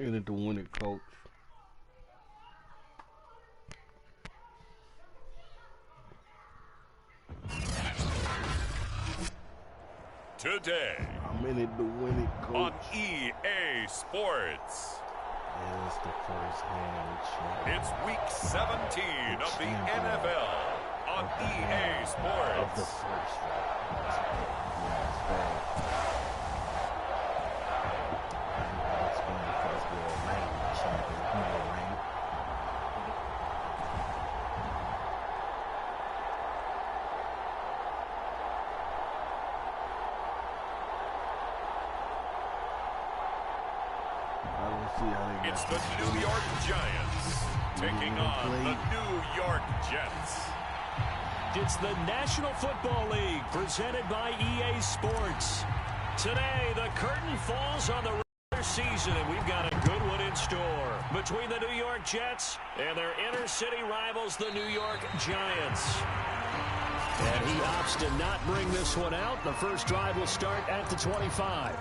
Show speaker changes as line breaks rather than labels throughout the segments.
In it to win it, coach.
Today,
I'm in it to win it, coach.
On EA Sports.
Yeah, it's the first hand.
It's week 17 of the NFL on EA Sports.
Of the first one. Yeah, it's bad. It's going to first go rain. Champion, you know, rain.
It's the New York Giants taking on the New York Jets.
It's the National Football League presented by EA Sports. Today, the curtain falls on the regular season, and we've got a good one in store between the New York Jets and their inner-city rivals, the New York Giants. And he opts to not bring this one out. The first drive will start at the 25.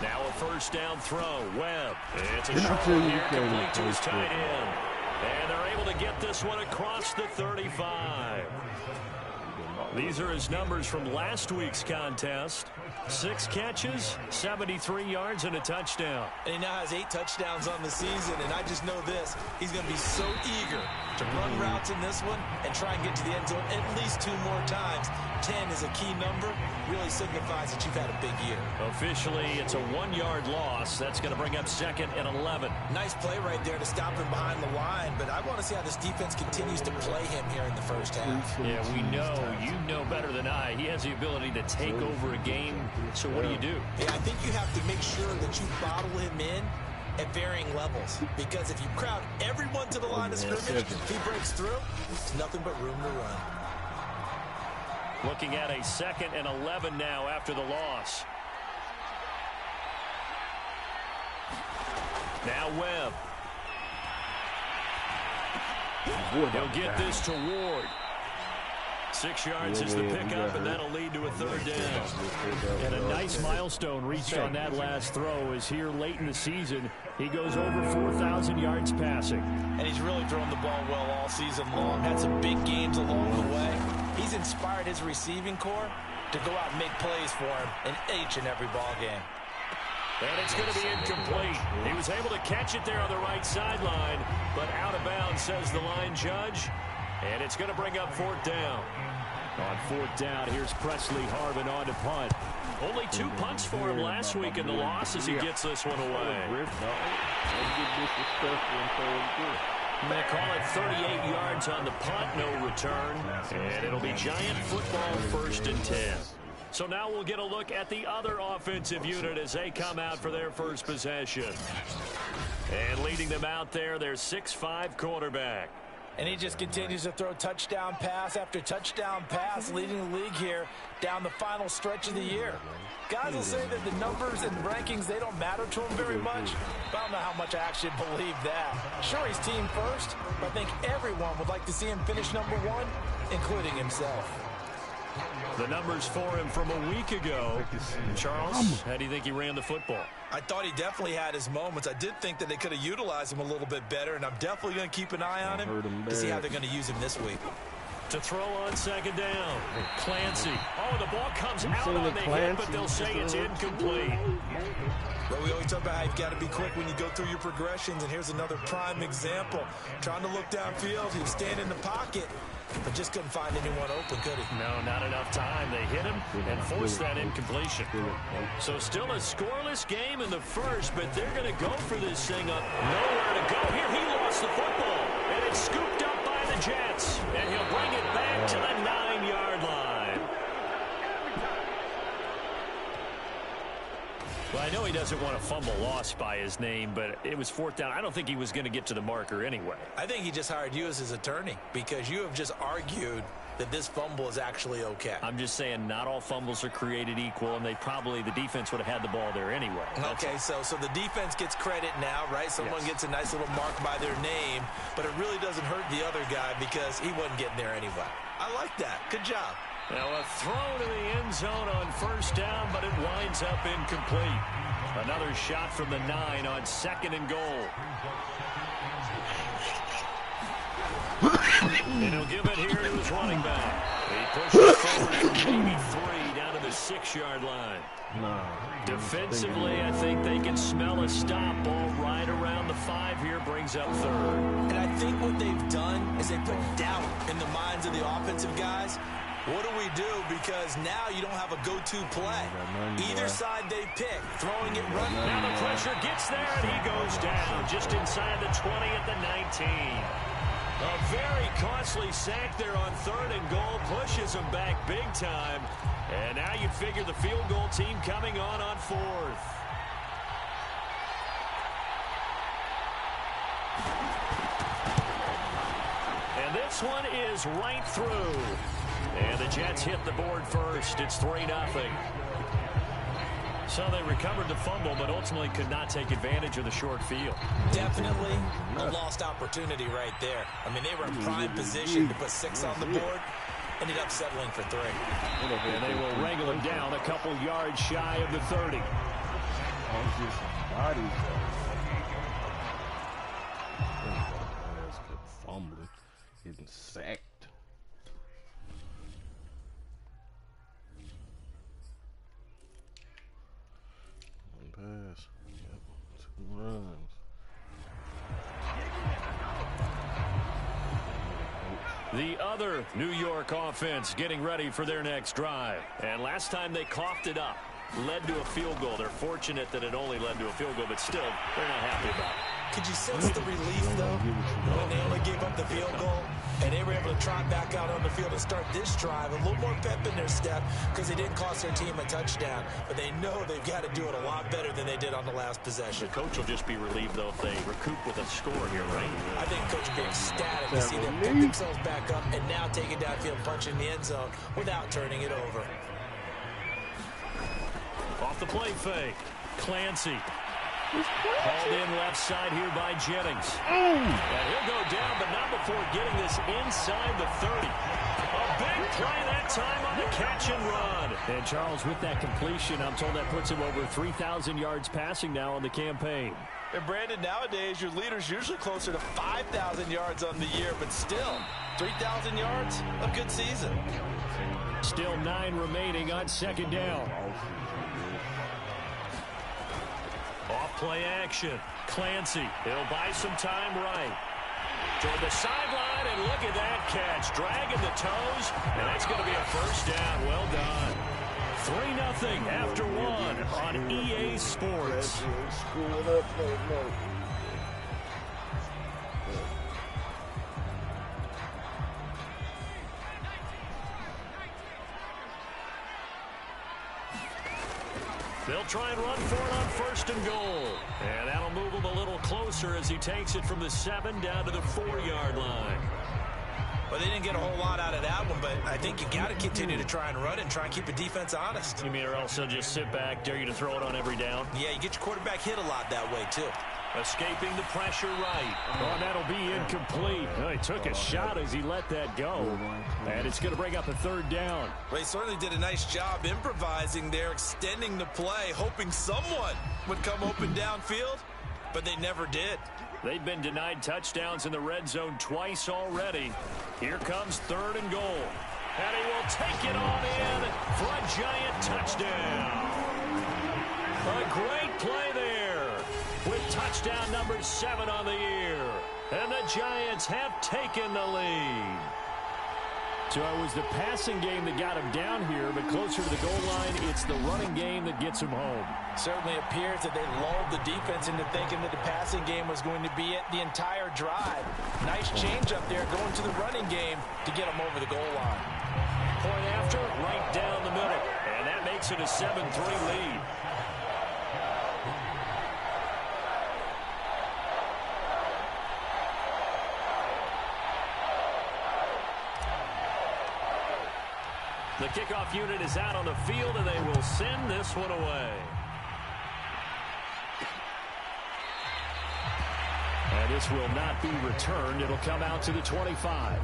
Now a first down throw. Webb. It's a short one here, complete to his tight end. And they're able to get this one across the 35. These are his numbers from last week's contest. 6 catches, 73 yards, and a touchdown.
And he now has 8 touchdowns on the season, and I just know this. He's going to be so eager to run routes in this one and try and get to the end zone at least 2 more times. 10 is a key number. Really signifies that you've had a big year.
Officially, it's a 1-yard loss. That's going to bring up 2nd and 11.
Nice play right there to stop him behind the line, but I want to see how this defense continues to play him here in the first half.
Yeah, we know. You know better than I. He has the ability to take over a game. So what do you do?
Yeah, I think you have to make sure that you bottle him in at varying levels. Because if you crowd everyone to the line of scrimmage, if he breaks through, it's nothing but room to run.
Looking at a 2nd and 11 now after the loss. Now Webb. He'll get this to Ward. 6 yards is the pickup, and that'll lead to a 3rd down. And a nice milestone reached on that last throw is here late in the season. He goes over 4,000 yards passing.
And he's really thrown the ball well all season long. Had some big games along the way. He's inspired his receiving corps to go out and make plays for him in each and every ball game.
And it's going to be incomplete. He was able to catch it there on the right sideline, but out of bounds, says the line judge. And it's going to bring up 4th down. On 4th down, here's Presley Harvin on to punt. Only 2 punts for him last week in the loss as he gets this one away. They call it 38 yards on the punt, no return. And it'll be Giant football 1st and 10. So now we'll get a look at the other offensive unit as they come out for their first possession. And leading them out there, their 6'5" quarterback.
And he just continues to throw touchdown pass after touchdown pass, leading the league here down the final stretch of the year. Guys will say that the numbers and the rankings, they don't matter to him very much. But I don't know how much I actually believe that. Sure, he's team first, but I think everyone would like to see him finish #1, including himself.
The numbers for him from a week ago. Charles, how do you think he ran the football?
I thought he definitely had his moments. I did think that they could have utilized him a little bit better, and I'm definitely going to keep an eye on him to see how they're going to use him this week.
To throw on 2nd down, Clancy. Oh, the ball comes out on the hit, but they'll say it's incomplete.
Well, we always talk about how you've got to be quick when you go through your progressions, and here's another prime example. Trying to look downfield, he was standing in the pocket, but just couldn't find anyone open, could he?
No, not enough time. They hit him and forced that incompletion. So still a scoreless game in the first, but they're going to go for this thing up. Nowhere to go. Here he lost the football, and it's scooped up by the Jets, and he'll bring it back to the 9-yard line. Well, I know he doesn't want to fumble loss by his name, but it was 4th down. I don't think he was going to get to the marker anyway.
I think he just hired you as his attorney because you have just argued that this fumble is actually okay.
I'm just saying not all fumbles are created equal, and the defense would have had the ball there anyway.
Okay, so the defense gets credit now, right? Someone gets a nice little mark by their name, but it really doesn't hurt the other guy because he wasn't getting there anyway. I like that. Good job.
Now a throw to the end zone on first down, but it winds up incomplete. Another shot from the 9 on 2nd and goal. And he'll give it here to his running back. He pushes forward from maybe 3 down to the 6-yard line. Defensively, I think they can smell a stop. Ball right around the 5 here, brings up 3rd.
And I think what they've done is they put doubt in the minds of the offensive guys. What do we do? Because now you don't have a go-to play. Either side they pick, throwing it, running.
Now the pressure gets there, and he goes down just inside the 20 at the 19. A very costly sack there on 3rd and goal, pushes him back big time. And now you'd figure the field goal team coming on 4th. And this one is right through. And the Jets hit the board first. It's 3-0. So they recovered the fumble, but ultimately could not take advantage of the short field.
Definitely a lost opportunity right there. I mean, they were in prime position to put 6 on the board. Ended up settling for 3.
And they will wrangle him down a couple yards shy of the 30.
Fumbling, getting sacked. One pass. Yep. 2 runs.
The other New York offense getting ready for their next drive. And last time they coughed it up, led to a field goal. They're fortunate that it only led to a field goal, but still, they're not happy about it.
Could you sense the relief, though, when they only gave up the field goal? And they were able to trot back out on the field and start this drive. A little more pep in their step because they didn't cost their team a touchdown. But they know they've got to do it a lot better than they did on the last possession.
The coach will just be relieved, though, if they recoup with a score here, right?
I think Coach will be ecstatic to see them pick themselves back up and now take it downfield, punching the end zone without turning it over.
Off the play fake, Clancy. Called in left side here by Jennings. And he'll go down, but not before getting this inside the 30. A big play that time on the catch and run. And Charles, with that completion, I'm told that puts him over 3,000 yards passing now on the campaign.
And Brandon, nowadays your leader's usually closer to 5,000 yards on the year, but still, 3,000 yards, a good season.
Still 9 remaining on 2nd down. Off play action. Clancy. He'll buy some time right. Toward the sideline, and look at that catch. Dragging the toes, and that's going to be a first down. Well done. 3-0 after 1 on EA Sports. They'll try and run for it on 1st and goal. And that'll move him a little closer as he takes it from the 7 down to the 4-yard line.
Well, they didn't get a whole lot out of that one, but I think you got to continue to try and run and try and keep the defense honest.
You mean or else they'll just sit back, dare you to throw it on every down?
Yeah, you get your quarterback hit a lot that way, too.
Escaping the pressure right. Oh, that'll be incomplete. Oh, he took a shot as he let that go. And it's going to bring up a 3rd down.
Well, he certainly did a nice job improvising there, extending the play, hoping someone would come open downfield, but they never did.
They've been denied touchdowns in the red zone twice already. Here comes 3rd and goal. And he will take it on in for a giant touchdown. A great play there with touchdown number 7 on the year. And the Giants have taken the lead. So it was the passing game that got him down here, but closer to the goal line, it's the running game that gets him home.
Certainly appears that they lulled the defense into thinking that the passing game was going to be it the entire drive. Nice change up there going to the running game to get them over the goal line.
Point after, right down the middle. And that makes it a 7-3 lead. The kickoff unit is out on the field, and they will send this one away. And this will not be returned. It'll come out to the 25.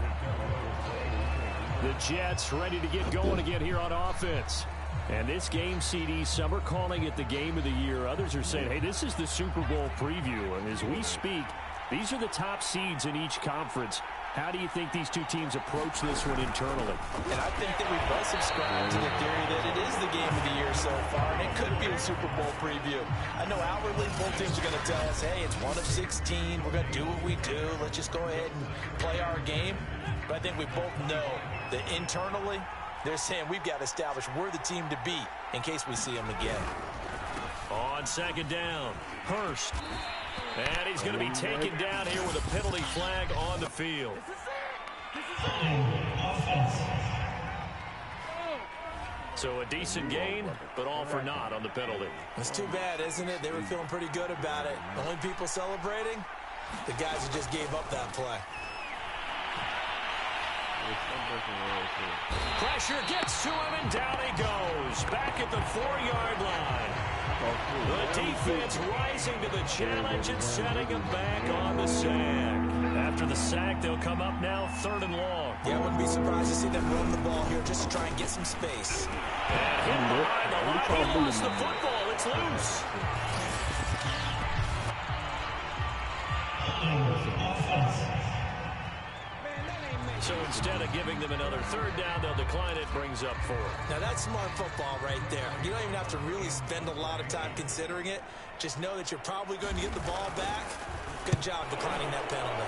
The Jets ready to get going again here on offense. And this game, CD, some are calling it the game of the year. Others are saying, hey, this is the Super Bowl preview. And as we speak, these are the top seeds in each conference. How do you think these two teams approach this one internally?
And I think that we both subscribe to the theory that it is the game of the year so far, and it could be a Super Bowl preview. I know outwardly both teams are going to tell us, hey, it's 1 of 16. We're going to do what we do. Let's just go ahead and play our game. But I think we both know that internally, they're saying we've got to establish we're the team to beat in case we see them again.
On second down, Hurst. And he's going to be taken down here with a penalty flag on the field. So a decent gain, but all for naught on the penalty.
It's too bad, isn't it? They were feeling pretty good about it. The only people celebrating, the guys who just gave up that play.
Pressure gets to him, and down he goes. Back at the 4-yard line. The defense rising to the challenge and setting him back on the sack. After the sack, they'll come up now 3rd and long.
Yeah, I wouldn't be surprised to see them run the ball here just to try and get some space.
And hit behind the line. He lost the football. It's loose. So instead of giving them another 3rd down, they'll decline it, brings up 4.
Now that's smart football right there. You don't even have to really spend a lot of time considering it. Just know that you're probably going to get the ball back. Good job declining that penalty.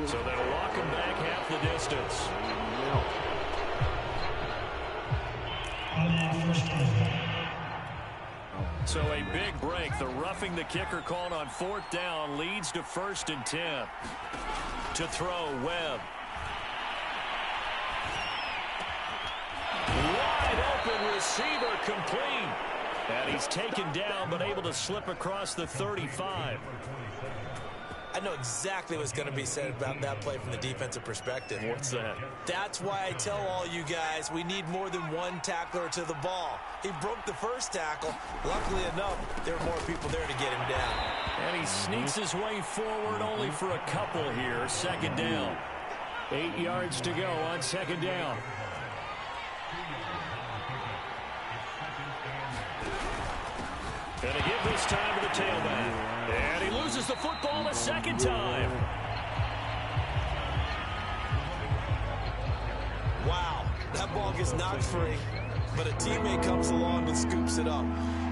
So they'll walk him back half the distance. So a big break. The roughing the kicker called on 4th down leads to 1st and 10. To throw, Webb. Wide open receiver, complete. And he's taken down but able to slip across the 35.
I know exactly what's going to be said about that play from the defensive perspective.
What's that?
That's why I tell all you guys we need more than one tackler to the ball. He broke the first tackle. Luckily enough, there were more people there to get him down.
And he sneaks his way forward only for a couple here. 2nd down. 8 yards to go on 2nd down. And a give this time to the tailback. And he loses the football a 2nd time.
Wow, that ball gets knocked free, but a teammate comes along and scoops it up.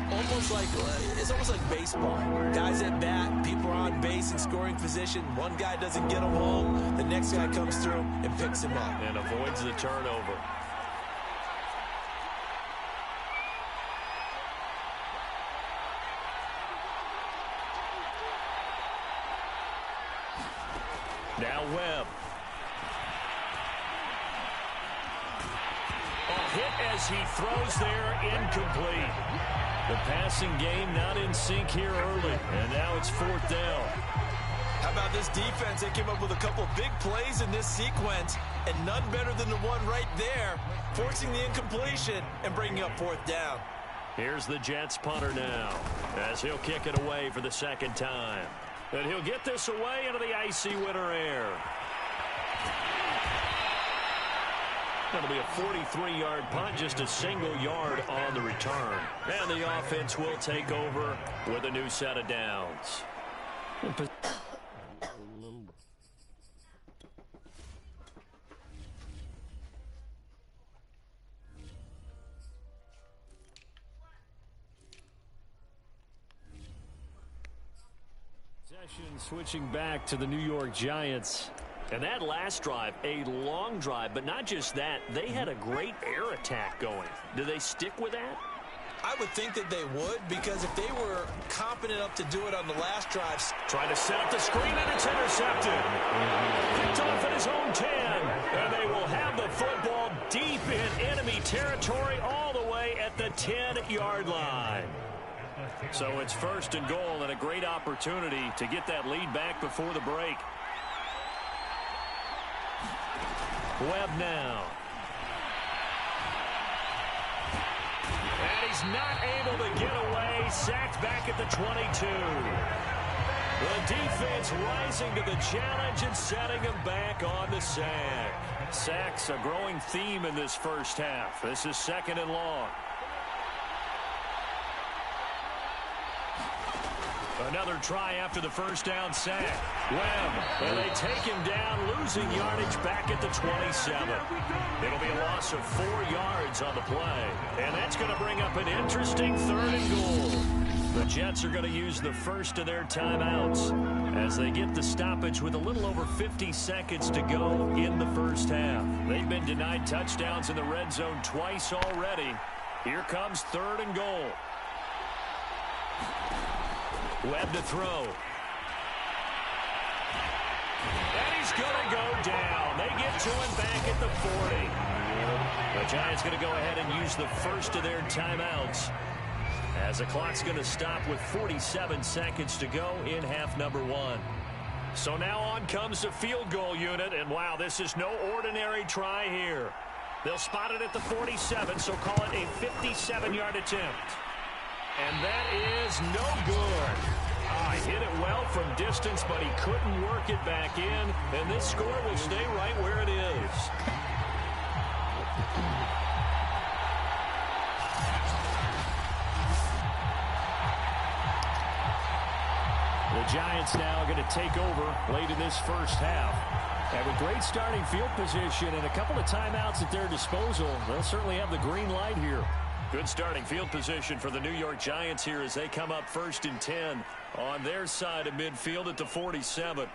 It's almost like baseball. Guys at bat, people are on base in scoring position. One guy doesn't get him home. The next guy comes through and picks him up.
And avoids the turnover. Now Webb. A hit as he throws there, incomplete. The passing game not in sync here early, and now it's 4th down.
How about this defense? They came up with a couple big plays in this sequence, and none better than the one right there, forcing the incompletion and bringing up 4th down.
Here's the Jets punter now, as he'll kick it away for the 2nd time. And he'll get this away into the icy winter air. That'll be a 43-yard punt, just a single yard on the return. And the offense will take over with a new set of downs. Switching back to the New York Giants. And that last drive, a long drive, but not just that. They had a great air attack going. Do they stick with that?
I would think that they would, because if they were competent enough to do it on the last drive.
Trying to set up the screen, and it's intercepted. Picked off at his own 10. And they will have the football deep in enemy territory all the way at the 10-yard line. So it's 1st and goal and a great opportunity to get that lead back before the break. Webb now. And he's not able to get away. Sacked back at the 22. The defense rising to the challenge and setting him back on the sack. Sacks a growing theme in this first half. This is 2nd and long. Another try after the first down sack. Webb, and they take him down, losing yardage back at the 27. It'll be a loss of 4 yards on the play. And that's going to bring up an interesting 3rd and goal. The Jets are going to use the first of their timeouts as they get the stoppage with a little over 50 seconds to go in the first half. They've been denied touchdowns in the red zone twice already. Here comes 3rd and goal. Webb to throw. And he's going to go down. They get to him back at the 40. The Giants going to go ahead and use the first of their timeouts as the clock's going to stop with 47 seconds to go in half number 1. So now on comes the field goal unit, and wow, this is no ordinary try here. They'll spot it at the 47, so call it a 57-yard attempt. And that is no good. He hit it well from distance, but he couldn't work it back in, and this score will stay right where it is. The Giants now going to take over late in this first half. And with great starting field position and a couple of timeouts at their disposal, they'll certainly have the green light here. Good starting field position for the New York Giants here as they come up 1st and 10 on their side of midfield at the 47.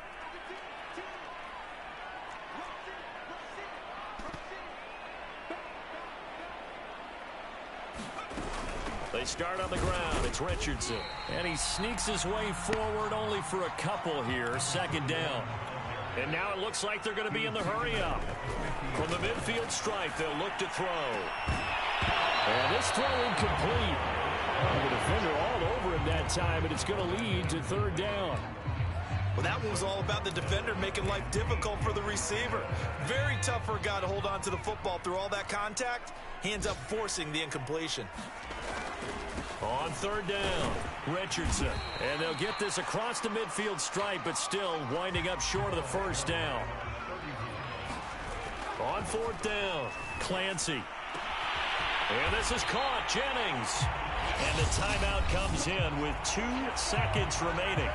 They start on the ground. It's Richardson. And he sneaks his way forward only for a couple here. 2nd down. And now it looks like they're going to be in the hurry-up. From the midfield stripe, they'll look to throw. And this throw incomplete. The defender all over him that time, and it's going to lead to 3rd down.
Well, that one was all about the defender making life difficult for the receiver. Very tough for a guy to hold on to the football through all that contact. He ends up forcing the incompletion.
On 3rd down, Richardson. And they'll get this across the midfield stripe, but still winding up short of the 1st down. On 4th down, Clancy. And this is caught, Jennings. And the timeout comes in with 2 seconds remaining.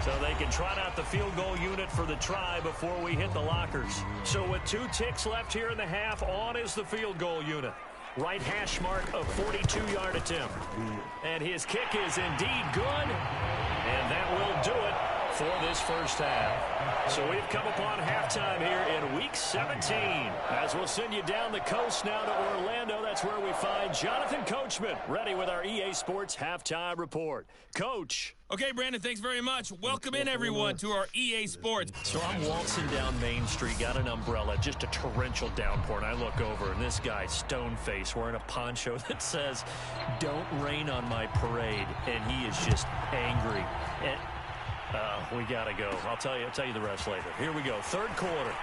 So they can trot out the field goal unit for the try before we hit the lockers. So with 2 ticks left here in the half, on is the field goal unit. Right hash mark of 42-yard attempt. And his kick is indeed good. And that will do it for this first half. So we've come upon halftime here in Week 17. As we'll send you down the coast now to Orlando. That's where we find Jonathan Coachman ready with our EA Sports Halftime Report. Coach.
Okay, Brandon, thanks very much. Welcome in, everyone, to our EA Sports.
So I'm waltzing down Main Street, got an umbrella, just a torrential downpour, and I look over, and this guy, stone-faced, wearing a poncho that says, "Don't rain on my parade," and he is just angry. And we got to go. I'll tell you the rest later. Here we go, 3rd quarter.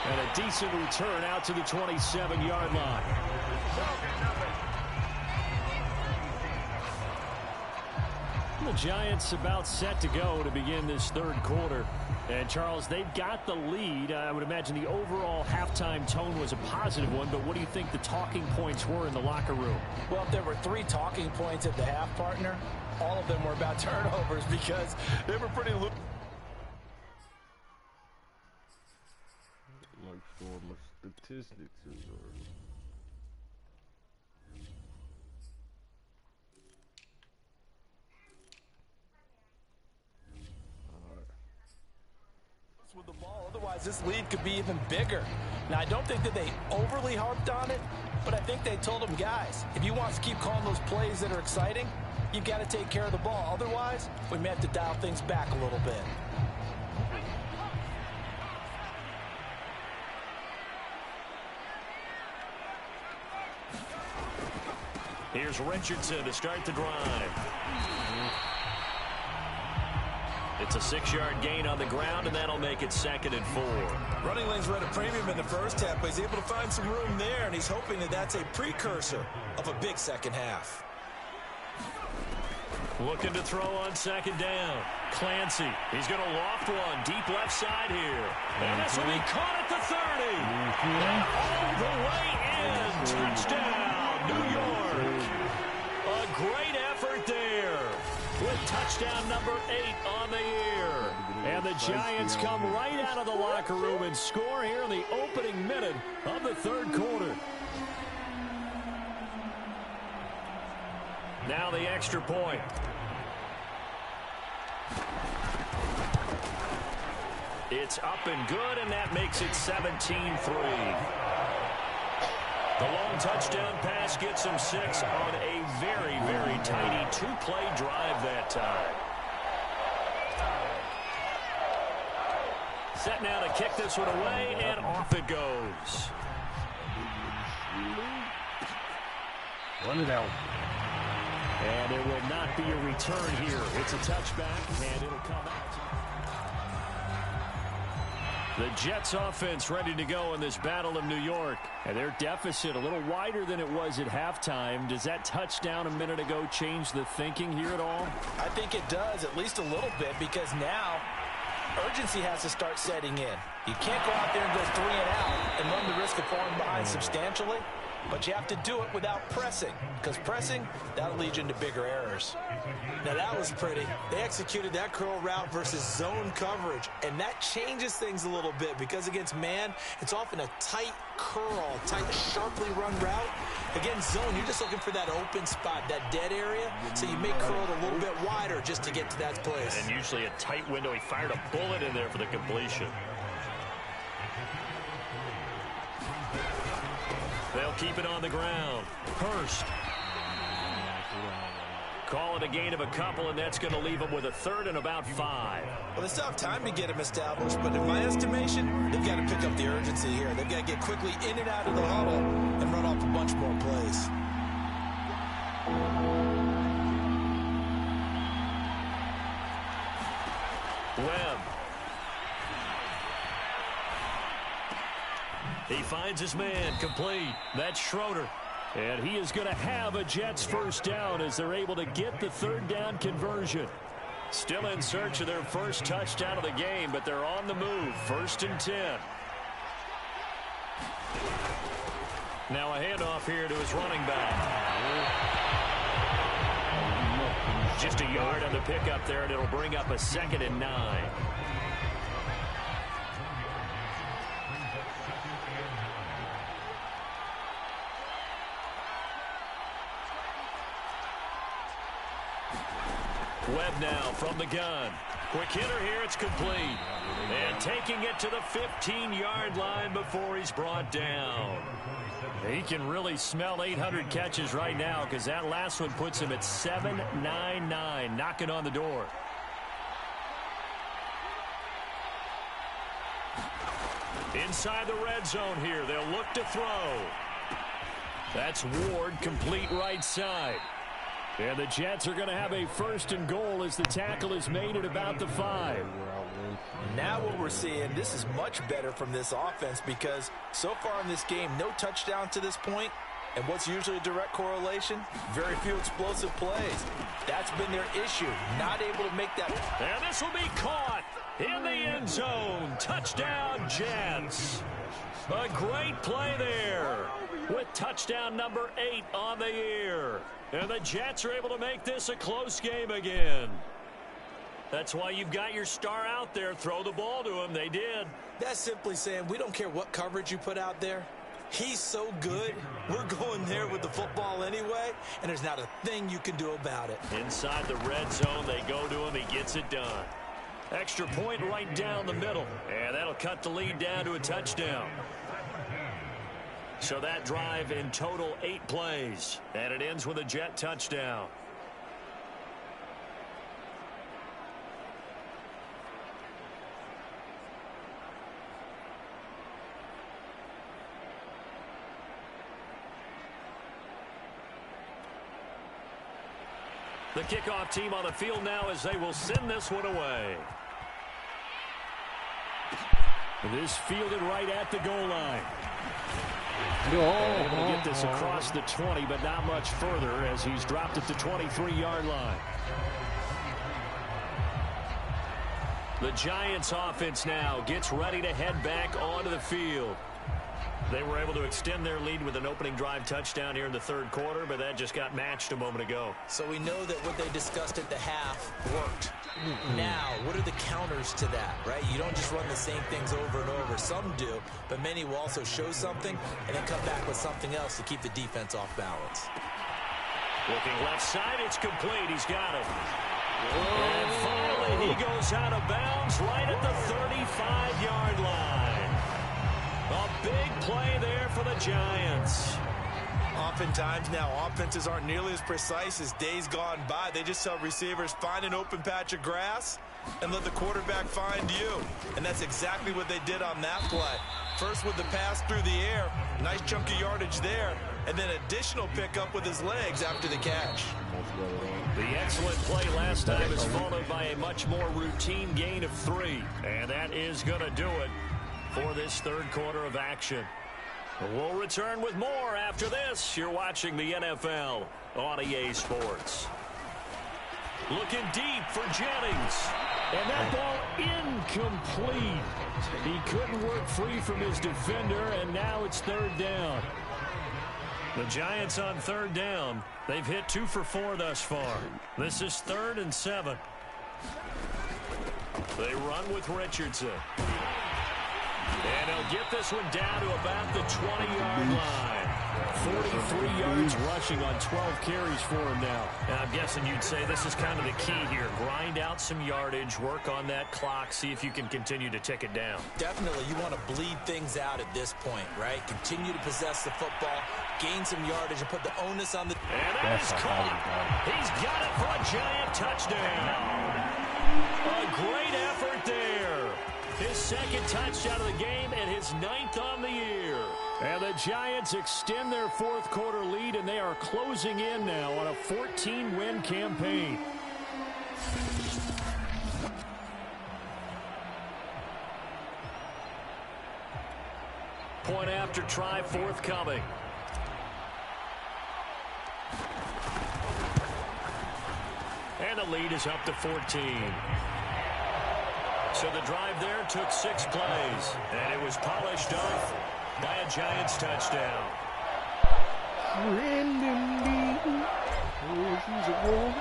And a decent return out to the 27-yard line. The Giants about set to go to begin this 3rd quarter. And, Charles, they've got the lead. I would imagine the overall halftime tone was a positive one, but what do you think the talking points were in the locker room?
Well, if there were 3 talking points at the half, partner, all of them were about turnovers because they were pretty loose.
Like for my statistics is
with the ball. Otherwise, this lead could be even bigger. Now, I don't think that they overly harped on it, but I think they told them, guys, if you want to keep calling those plays that are exciting, you've got to take care of the ball. Otherwise, we may have to dial things back a little bit.
Here's Richardson to start the drive. It's a 6-yard gain on the ground, and that'll make it 2nd and 4.
Running lanes were at a premium in the first half, but he's able to find some room there, and he's hoping that that's a precursor of a big second half.
Looking to throw on 2nd down. Clancy, he's going to loft one deep left side here. And this will be caught at the 30. And all the way in. Touchdown, New York. A great effort there with touchdown number 8 on the year. And the Giants come right out of the locker room and score here in the opening minute of the 3rd quarter. Now the extra point. It's up and good, and that makes it 17-3. The long touchdown pass gets him 6 on a very, very tiny 2-play drive that time. Set now to kick this one away, and off it goes.
Run it out.
And there will not be a return here. It's a touchback, and it'll come out. The Jets offense ready to go in this Battle of New York. And their deficit a little wider than it was at halftime. Does that touchdown a minute ago change the thinking here at all?
I think it does, at least a little bit, because now urgency has to start setting in. You can't go out there and go 3 and out and run the risk of falling behind substantially. But you have to do it without pressing, because pressing, that'll lead you into bigger errors. Now, that was pretty. They executed that curl route versus zone coverage, and that changes things a little bit, because against man, it's often a tight curl, tight, sharply run route. Against zone, you're just looking for that open spot, that dead area, so you make curl a little bit wider just to get to that place.
And usually a tight window. He fired a bullet in there for the completion. They'll keep it on the ground. Hurst. Call it a gain of a couple, and that's going to leave them with a 3rd and about 5.
Well, they still have time to get him established, but in my estimation, they've got to pick up the urgency here. They've got to get quickly in and out of the huddle and run off a bunch more plays.
Webb. He finds his man complete. That's Schroeder. And he is going to have a Jets 1st down as they're able to get the 3rd down conversion. Still in search of their first touchdown of the game, but they're on the move. 1st and 10. Now a handoff here to his running back. Just a yard on the pickup there, and it'll bring up a 2nd and 9. Webb now from the gun. Quick hitter here, it's complete. And taking it to the 15-yard line before he's brought down. He can really smell 800 catches right now, because that last one puts him at 799, knocking on the door. Inside the red zone here, they'll look to throw. That's Ward, complete right side. And the Jets are going to have a 1st and goal as the tackle is made at about the 5.
Now what we're seeing, this is much better from this offense, because so far in this game, no touchdown to this point. And what's usually a direct correlation? Very few explosive plays. That's been their issue, not able to make that.
And this will be caught in the end zone. Touchdown, Jets. A great play there with touchdown number 8 on the year. And the Jets are able to make this a close game again. That's why you've got your star out there. Throw the ball to him. They did.
That's simply saying we don't care what coverage you put out there. He's so good, we're going there with the football anyway, and there's not a thing you can do about it.
Inside the red zone, they go to him. He gets it done. Extra point right down the middle. And that'll cut the lead down to a touchdown. So that drive in total 8 plays. And it ends with a Jet touchdown. The kickoff team on the field now as they will send this one away. This fielded right at the goal line. Able to get this across the 20, but not much further as he's dropped at the 23-yard line. The Giants offense now gets ready to head back onto the field. They were able to extend their lead with an opening drive touchdown here in the third quarter, but that just got matched a moment ago.
So we know that what they discussed at the half worked. Now, what are the counters to that, right? You don't just run the same things over and over. Some do, but many will also show something and then come back with something else to keep the defense off balance.
Looking left side, it's complete. He's got it. And finally, he goes out of bounds right at the 35-yard line. A big play there for the Giants.
Oftentimes now, offenses aren't nearly as precise as days gone by. They just tell receivers, find an open patch of grass and let the quarterback find you. And that's exactly what they did on that play. First with the pass through the air, nice chunk of yardage there, and then additional pickup with his legs after the catch.
The excellent play last time is followed by a much more routine gain of 3. And that is going to do it for this third quarter of action. We'll return with more after this. You're watching the NFL on EA Sports. Looking deep for Jennings. And that ball incomplete. He couldn't work free from his defender, and now it's third down. The Giants on third down. They've hit 2 for 4 thus far. This is 3rd and 7. They run with Richardson. And he'll get this one down to about the 20-yard line. 43 yards rushing on 12 carries for him now. And I'm guessing you'd say this is kind of the key here. Grind out some yardage, work on that clock, see if you can continue to tick it down.
Definitely, you want to bleed things out at this point, right? Continue to possess the football, gain some yardage, and put the onus on the...
And that is caught. He's got it for a Giant touchdown. A great effort there. His second touchdown of the game and his 9th on the year. And the Giants extend their fourth quarter lead, and they are closing in now on a 14-win campaign. Point after try forthcoming. And the lead is up to 14. So the drive there took 6 plays, and it was polished off by a Giants touchdown.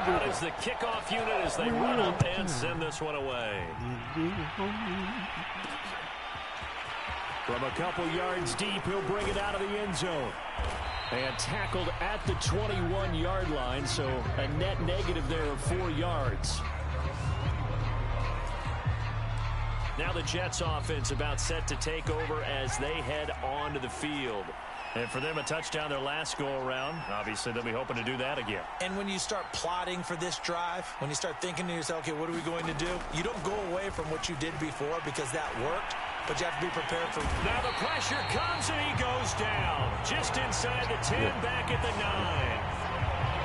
Out is the kickoff unit as they run up and send this one away. From a couple yards deep, he'll bring it out of the end zone. And tackled at the 21-yard line, so a net negative there of 4 yards. Now the Jets offense about set to take over as they head onto the field. And for them, a touchdown their last go-around. Obviously, they'll be hoping to do that again.
And when you start plotting for this drive, when you start thinking to yourself, okay, what are we going to do? You don't go away from what you did before because that worked, but you have to be prepared for...
Now the pressure comes and he goes down. Just inside the 10, back at the 9.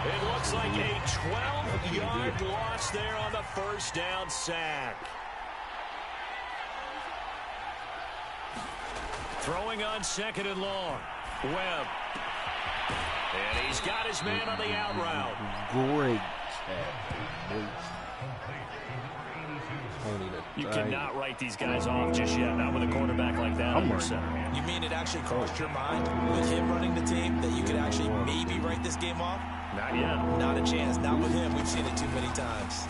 It looks like a 12-yard loss there on the first down sack. Throwing on 2nd and long. Webb. And he's got his man on the out route.
Great.
You cannot write these guys off just yet. Not with a quarterback like that on your center.
You mean it actually crossed your mind with him running the team that you could actually maybe write this game off?
Not yet.
Not a chance. Not with him. We've seen it too many times.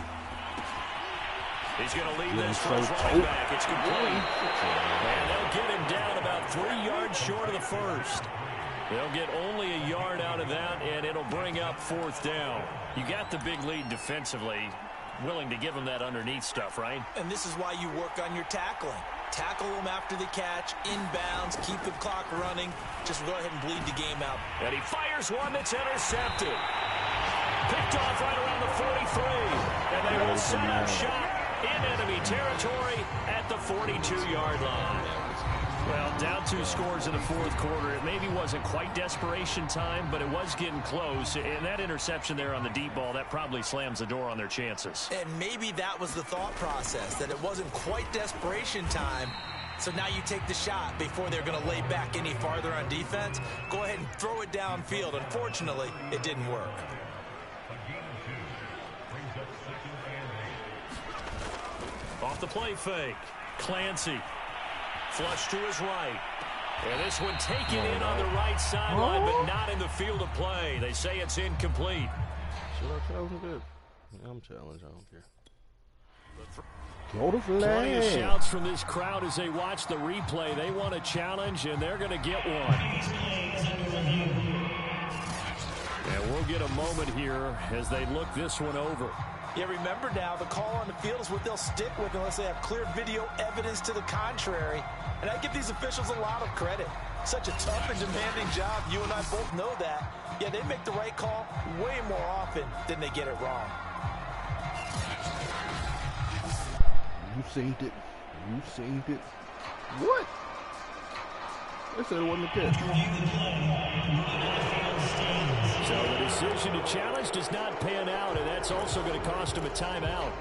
He's going to lead this for his running back. It's complete. And they'll get him down about 3 yards short of the first. They'll get only a yard out of that, and it'll bring up 4th down. You got the big lead defensively. Willing to give him that underneath stuff, right?
And this is why you work on your tackling. Tackle them after the catch, inbounds, keep the clock running. Just go ahead and bleed the game out.
And he fires one that's intercepted. Picked off right around the 43. And they will set up shop in enemy territory at the 42-yard line. Well, down 2 scores in the fourth quarter. It maybe wasn't quite desperation time, but it was getting close. And that interception there on the deep ball, that probably slams the door on their chances.
And maybe that was the thought process, that it wasn't quite desperation time. So now you take the shot before they're going to lay back any farther on defense. Go ahead and throw it downfield. Unfortunately, it didn't work.
Off the play fake. Clancy. Flush to his right. And this one taken in on the right sideline, but not in the field of play. They say it's incomplete.
Should I challenge it? I'm challenged. I don't care. Throw the flag.
Plenty of shouts from this crowd as they watch the replay. They want a challenge, and they're going to get one. And we'll get a moment here as they look this one over.
Yeah, remember now, the call on the field is what they'll stick with unless they have clear video evidence to the contrary. And I give these officials a lot of credit. Such a tough and demanding job. You and I both know that. Yeah, they make the right call way more often than they get it wrong.
You seen it. You seen it. What? They said it wasn't a catch.
So the decision to challenge does not pan out, and that's also going to cost him a timeout.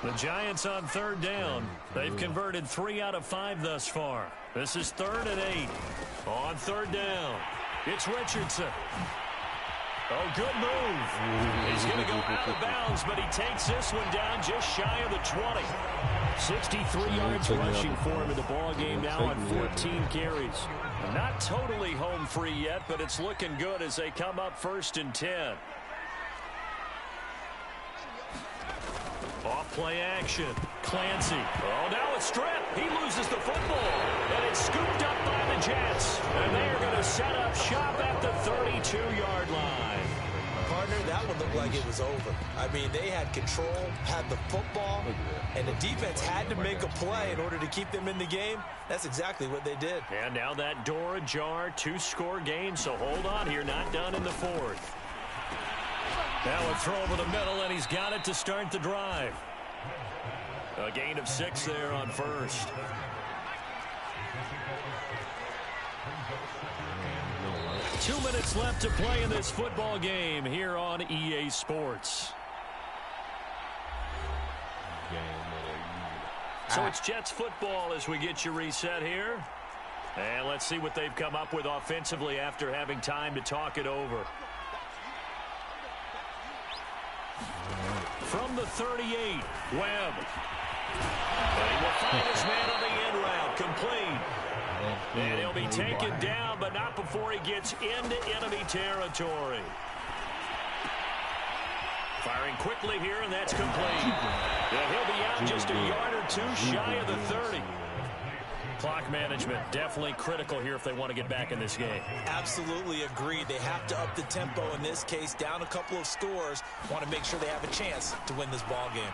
The Giants on third down. They've converted 3 out of 5 thus far. This is 3rd and 8. On third down, it's Richardson. Oh, good move. He's going to go out of bounds, but he takes this one down just shy of the 20. 63 yards rushing for him in the ball game now on 14 carries. Not totally home free yet, but it's looking good as they come up 1st and 10. Off play action. Clancy. Oh, now it's stripped. He loses the football. And it's scooped up by the Jets. And they are going to set up shop at the 32-yard line.
Partner, that one looked like it was over. I mean, they had control, had the football, and the defense had to make a play in order to keep them in the game. That's exactly what they did.
And now that door ajar, 2-score game, so hold on here, not done in the 4th. Now a throw over the middle, and he's got it to start the drive. A gain of 6 there on 1st. Two minutes left to play in this football game here on EA Sports. So it's Jets football as we get you reset here. And let's see what they've come up with offensively after having time to talk it over. From the 38, Webb. And he will find his man on the end route, complete. And he'll be taken down, but not before he gets into enemy territory. Firing quickly here, and that's complete. And he'll be out just a yard or 2 shy of the 30. Clock management definitely critical here if they want to get back in this game.
Absolutely agreed. They have to up the tempo in this case, down a couple of scores. Want to make sure they have a chance to win this ball game.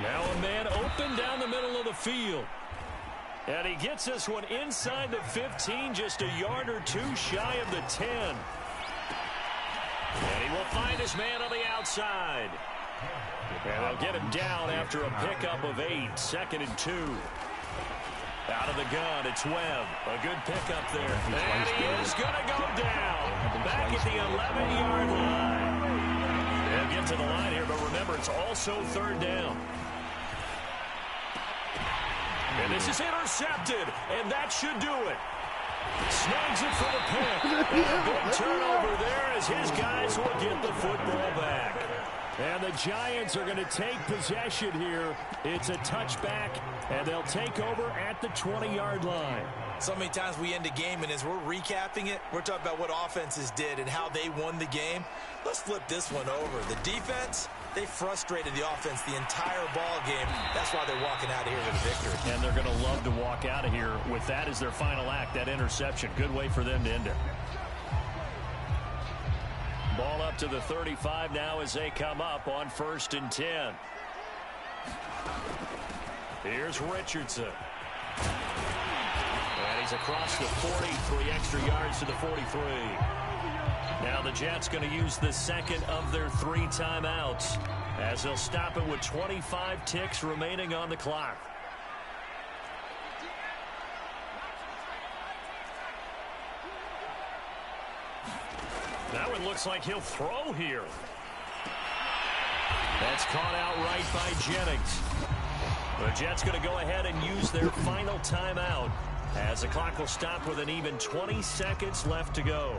Now a man open down the middle of the field. And he gets this one inside the 15, just a yard or 2 shy of the 10. And he will find his man on the outside. And they'll get him down after a pickup of 8, 2nd and 2. Out of the gun, it's Webb. A good pickup there. And he is going to go down. Back at the 11-yard line. They'll get to the line here, but remember, it's also 3rd down. And this is intercepted, and that should do it. Snags it for the pick. And a big turnover there as his guys will get the football back. And the Giants are going to take possession here. It's a touchback, and they'll take over at the 20-yard line.
So many times we end a game, and as we're recapping it, we're talking about what offenses did and how they won the game. Let's flip this one over. The defense, they frustrated the offense the entire ball game. That's why they're walking out of here with a victory.
And they're going to love to walk out of here with that as their final act, that interception. Good way for them to end it. Ball up to the 35 now as they come up on 1st and 10. Here's Richardson. And he's across the 40, 3 extra yards to the 43. Now the Jets going to use the 2nd of their 3 timeouts as they'll stop it with 25 ticks remaining on the clock. That one looks like he'll throw here. That's caught out right by Jennings. The Jets going to go ahead and use their final timeout as the clock will stop with an even 20 seconds left to go.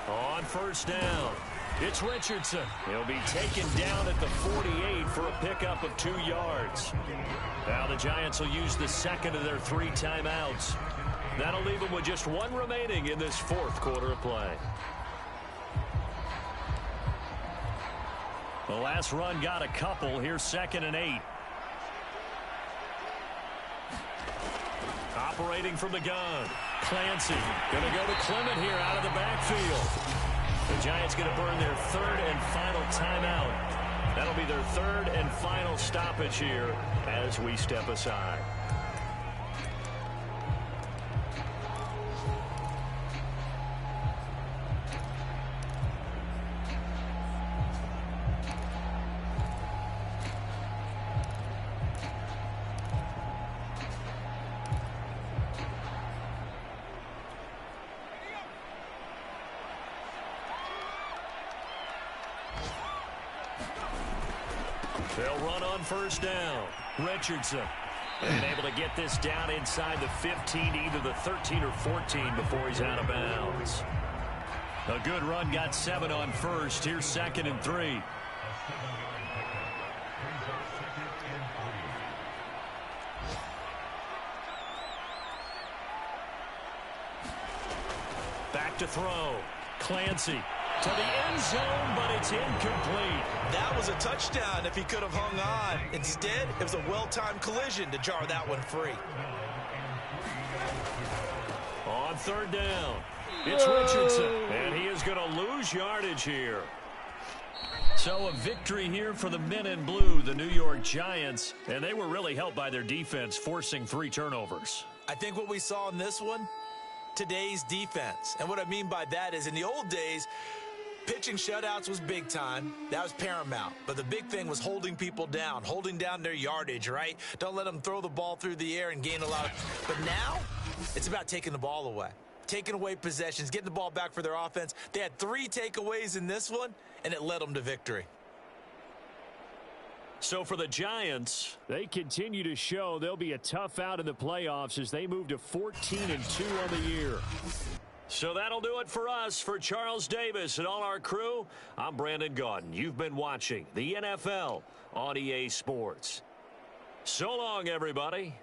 On first down, it's Richardson. He'll be taken down at the 48 for a pickup of 2 yards. Now the Giants will use the second of their 3 timeouts. That'll leave them with just 1 remaining in this 4th quarter of play. The last run got a couple. Here's 2nd and 8. Operating from the gun. Clancy going to go to Clement here out of the backfield. The Giants going to burn their 3rd and final timeout. That'll be their 3rd and final stoppage here as we step aside. They'll run on first down. Richardson and able to get this down inside the 15, either the 13 or 14 before he's out of bounds. A good run, got 7 on first. Here's 2nd and 3. Back to throw. Clancy to the end zone, but it's incomplete.
That was a touchdown if he could have hung on. Instead, it was a well-timed collision to jar that one free.
On 3rd down, it's Richardson, and he is going to lose yardage here. So a victory here for the men in blue, the New York Giants, and they were really helped by their defense, forcing 3 turnovers.
I think what we saw in this one, today's defense. And what I mean by that is in the old days, pitching shutouts was big time. That was paramount. But the big thing was holding people down, holding down their yardage, right? Don't let them throw the ball through the air and gain a lot. But now, it's about taking the ball away, taking away possessions, getting the ball back for their offense. They had 3 takeaways in this one, and it led them to victory.
So for the Giants, they continue to show they'll be a tough out in the playoffs as they move to 14-2 on the year. So that'll do it for us. For Charles Davis and all our crew, I'm Brandon Gaudin. You've been watching the NFL on EA Sports. So long, everybody.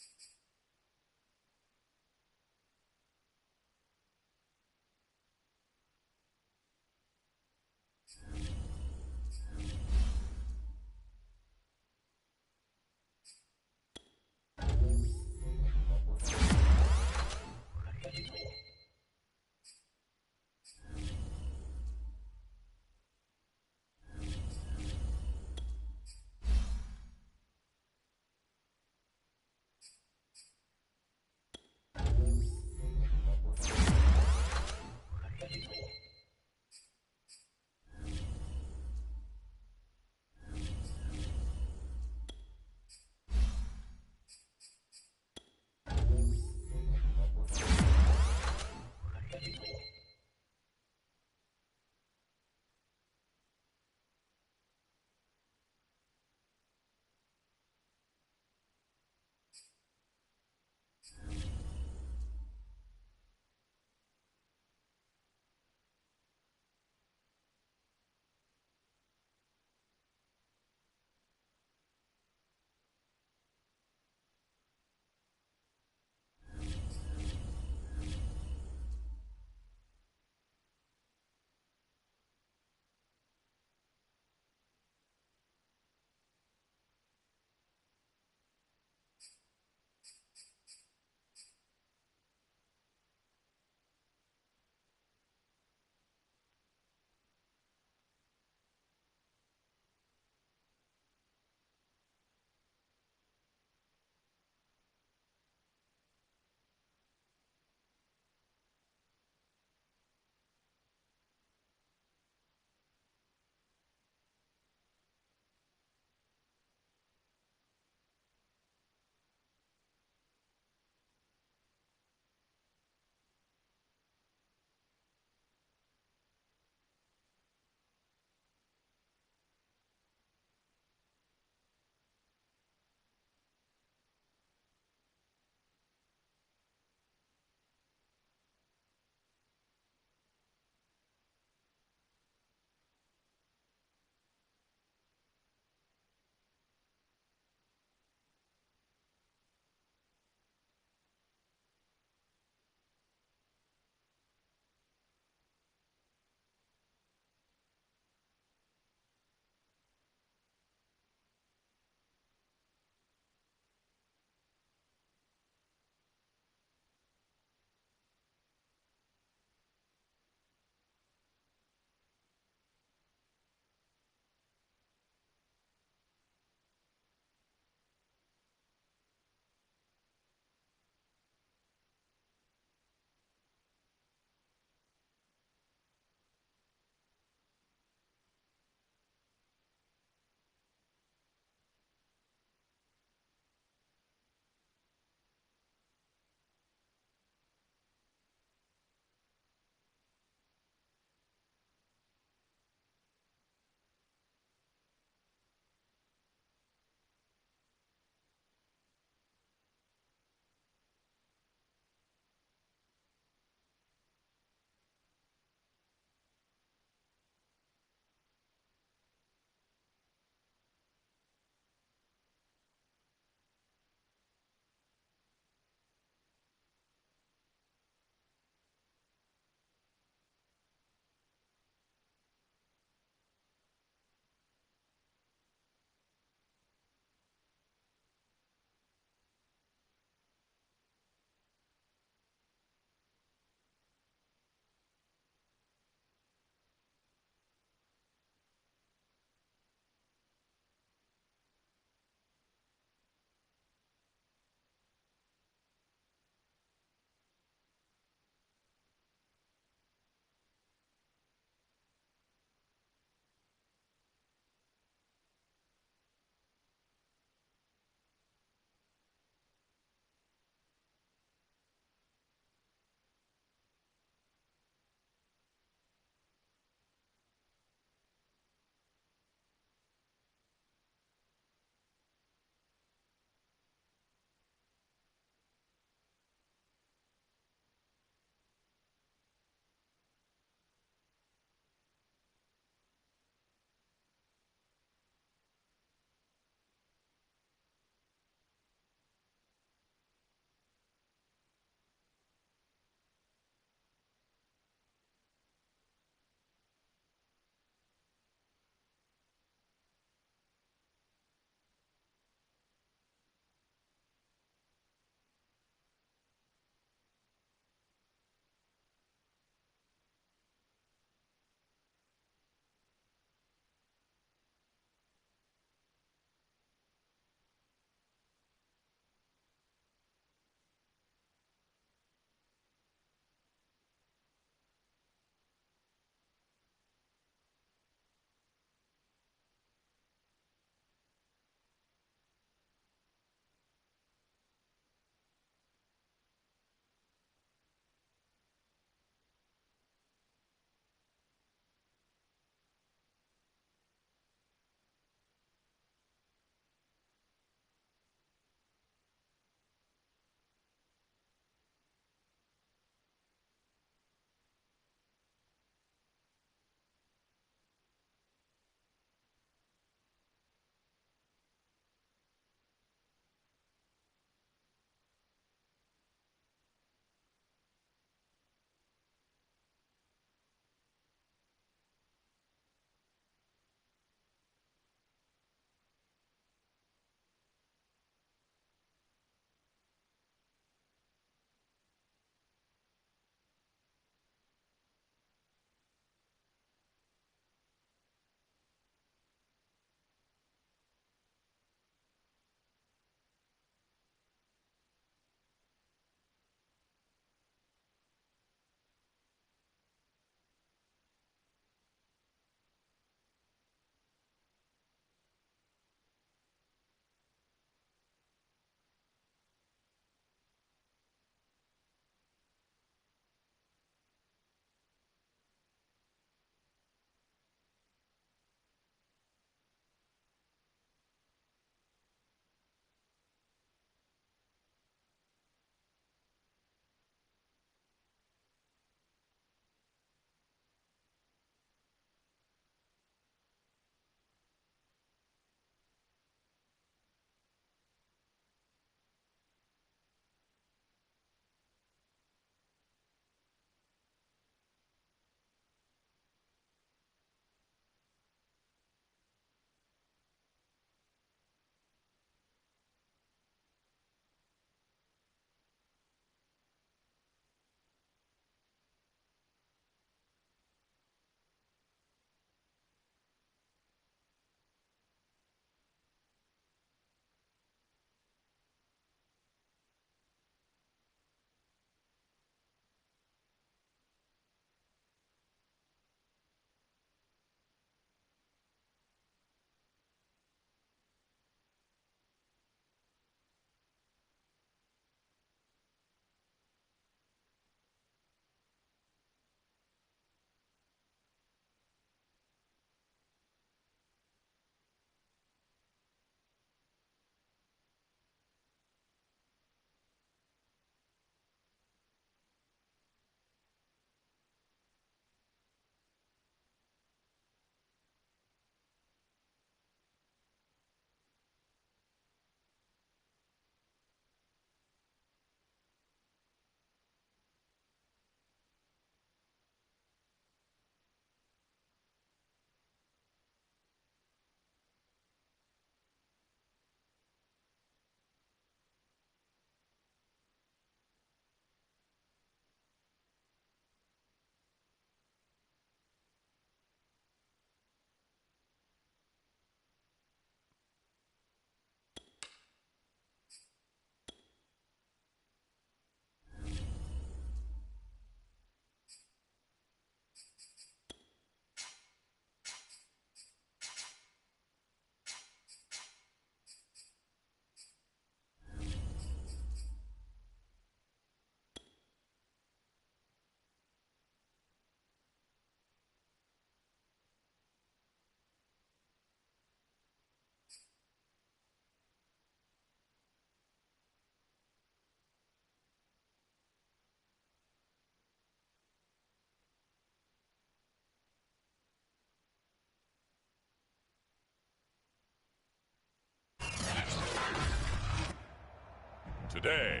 today.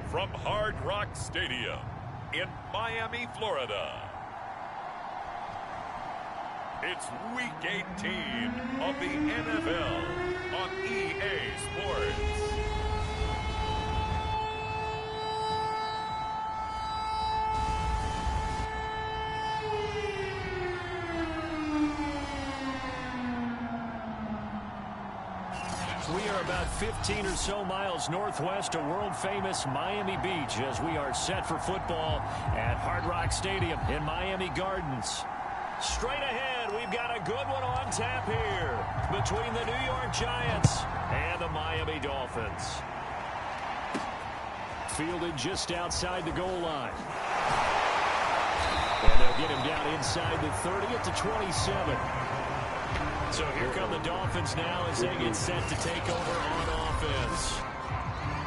From Hard Rock Stadium in Miami, Florida, it's Week 18 of the NFL on EA Sports.
We are about 15 or so miles northwest of world-famous Miami Beach as we are set for football at Hard Rock Stadium in Miami Gardens. Straight ahead, we've got a good one on tap here between the New York Giants and the Miami Dolphins. Fielded just outside the goal line. And they'll get him down inside the 30 at the 27. So here come the Dolphins now as they get set to take over on offense.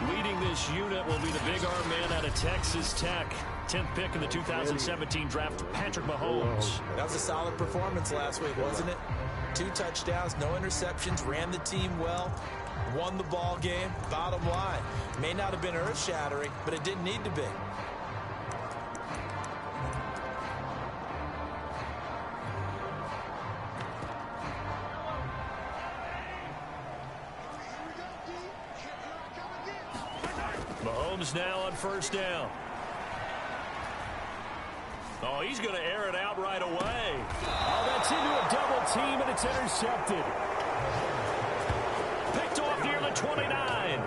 Leading this unit will be the big arm man out of Texas Tech. 10th pick in the 2017 draft, Patrick Mahomes.
That was a solid performance last week, wasn't it? 2 touchdowns, no interceptions, ran the team well, won the ball game. Bottom line, may not have been earth-shattering, but it didn't need to be.
Mahomes now on first down. Oh, he's going to air it out right away. Oh, that's into a double team, and it's intercepted. Picked off near the 29.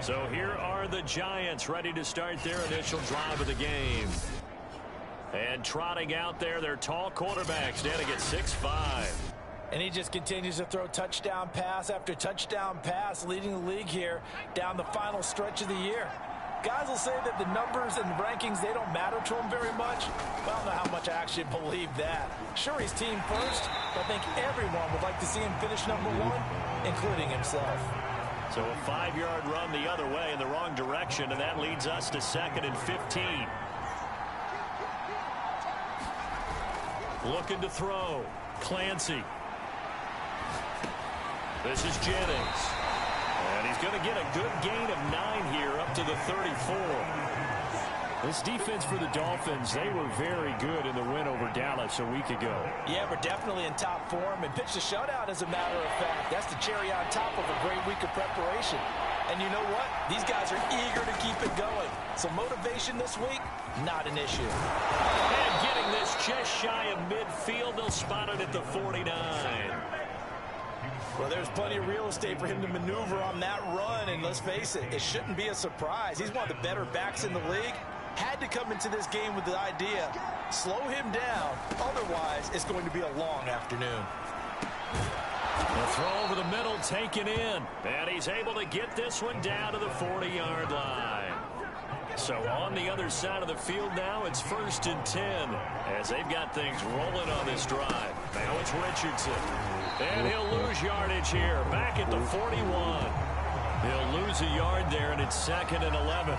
So here are the Giants ready to start their initial drive of the game. And trotting out there, their tall quarterbacks standing at 6'5".
And he just continues to throw touchdown pass after touchdown pass, leading the league here down the final stretch of the year. Guys will say that the numbers and the rankings, they don't matter to him very much. Well, I don't know how much I actually believe that. Sure, he's team first, but I think everyone would like to see him finish #1, including himself.
So a 5-yard run the other way in the wrong direction, and that leads us to 2nd and 15. Looking to throw. Clancy. This is Jennings. And he's going to get a good gain of 9 here up to the 34. This defense for the Dolphins, they were very good in the win over Dallas a week ago.
Yeah, we're definitely in top form and pitched a shutout, as a matter of fact. That's the cherry on top of a great week of preparation. And you know what? These guys are eager to keep it going. So motivation this week, not an issue.
And getting this just shy of midfield, they'll spot it at the 49.
Well, there's plenty of real estate for him to maneuver on that run, and let's face it, it shouldn't be a surprise. He's one of the better backs in the league. Had to come into this game with the idea, slow him down, otherwise it's going to be a long afternoon.
The throw over the middle taken in, and he's able to get this one down to the 40-yard line. So on the other side of the field now, it's 1st and 10 as they've got things rolling on this drive. Now it's Richardson. And he'll lose yardage here, back at the 41. He'll lose a yard there, and it's 2nd and 11.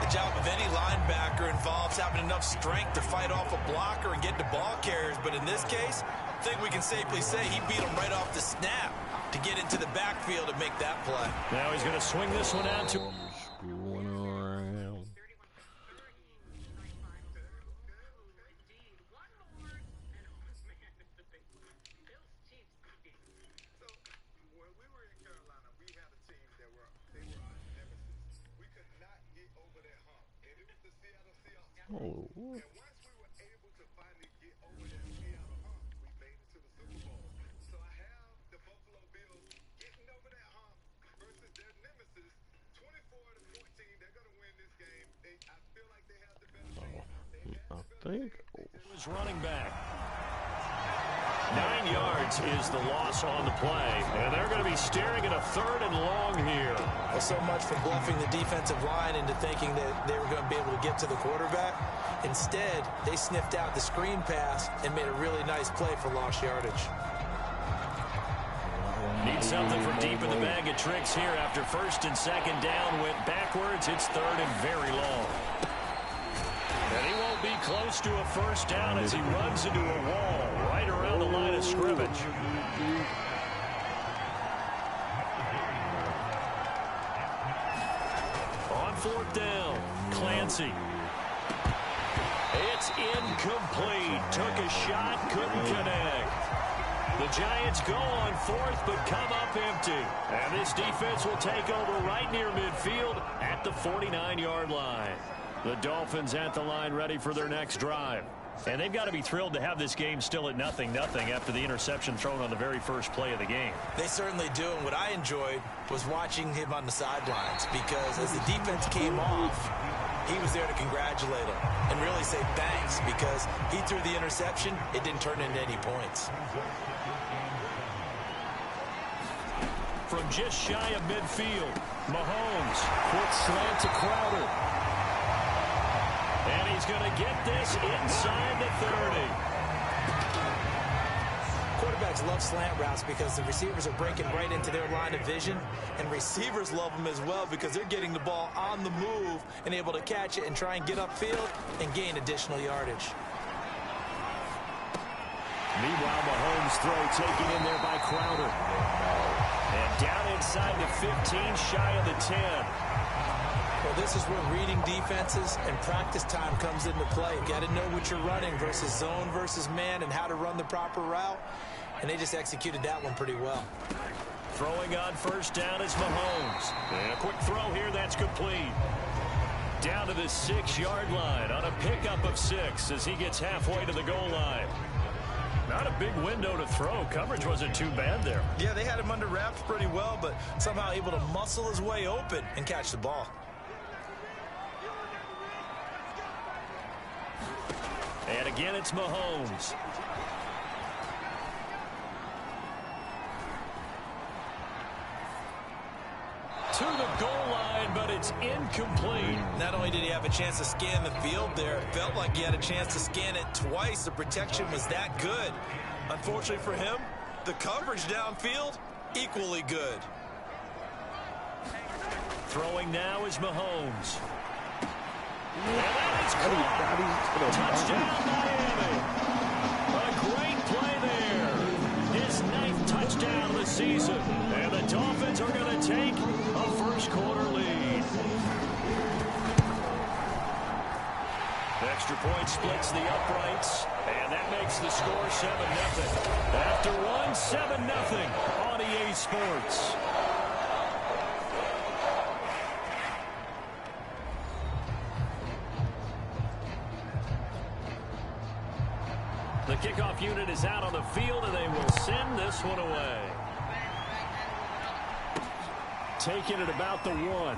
The job of any linebacker involves having enough strength to fight off a blocker and get to ball carriers. But in this case, I think we can safely say he beat him right off the snap to get into the backfield and make that play.
Now he's going to swing this one out to...
Oh. I think
it was running back. 9 yards is the loss on the play, and they're going to be staring at a 3rd and long here.
Well, so much for bluffing the defensive line into thinking that they were going to be able to get to the quarterback. Instead, they sniffed out the screen pass and made a really nice play for lost yardage.
Need something from deep in the bag of tricks here after 1st and 2nd down went backwards. It's 3rd and very long. And he won't be close to a 1st down as he runs into a wall right around the line of scrimmage. 4th down. Clancy. It's incomplete. Took a shot, couldn't connect. The Giants go on 4th, but come up empty. And this defense will take over right near midfield at the 49-yard line. The Dolphins at the line ready for their next drive. And they've got to be thrilled to have this game still at 0-0 after the interception thrown on the very first play of the game.
They certainly do, and what I enjoyed was watching him on the sidelines, because as the defense came off, he was there to congratulate him and really say thanks, because he threw the interception. It didn't turn into any points.
From just shy of midfield, Mahomes, quick slant to Crowder. And he's going to get this inside the 30.
Quarterbacks love slant routes because the receivers are breaking right into their line of vision, and receivers love them as well because they're getting the ball on the move and able to catch it and try and get upfield and gain additional yardage.
Meanwhile, Mahomes' throw taken in there by Crowder. And down inside the 15, shy of the 10.
Well, this is where reading defenses and practice time comes into play. You got to know what you're running versus zone versus man and how to run the proper route. And they just executed that one pretty well.
Throwing on 1st down is Mahomes. And a quick throw here, that's complete. Down to the 6-yard line on a pickup of 6 as he gets halfway to the goal line. Not a big window to throw. Coverage wasn't too bad there.
Yeah, they had him under wraps pretty well, but somehow able to muscle his way open and catch the ball.
And again, it's Mahomes. To the goal line, but it's incomplete.
Not only did he have a chance to scan the field there, it felt like he had a chance to scan it twice. The protection was that good. Unfortunately for him, the coverage downfield, equally good.
Throwing now is Mahomes. And that is caught. Touchdown, Miami. A great play there. His 9th touchdown of the season. And the Dolphins are going to take a first-quarter lead. The extra point splits the uprights, and that makes the score 7-0. After one, 7-0 on EA Sports. The kickoff unit is out on the field, and they will send this one away. Taking it about the 1.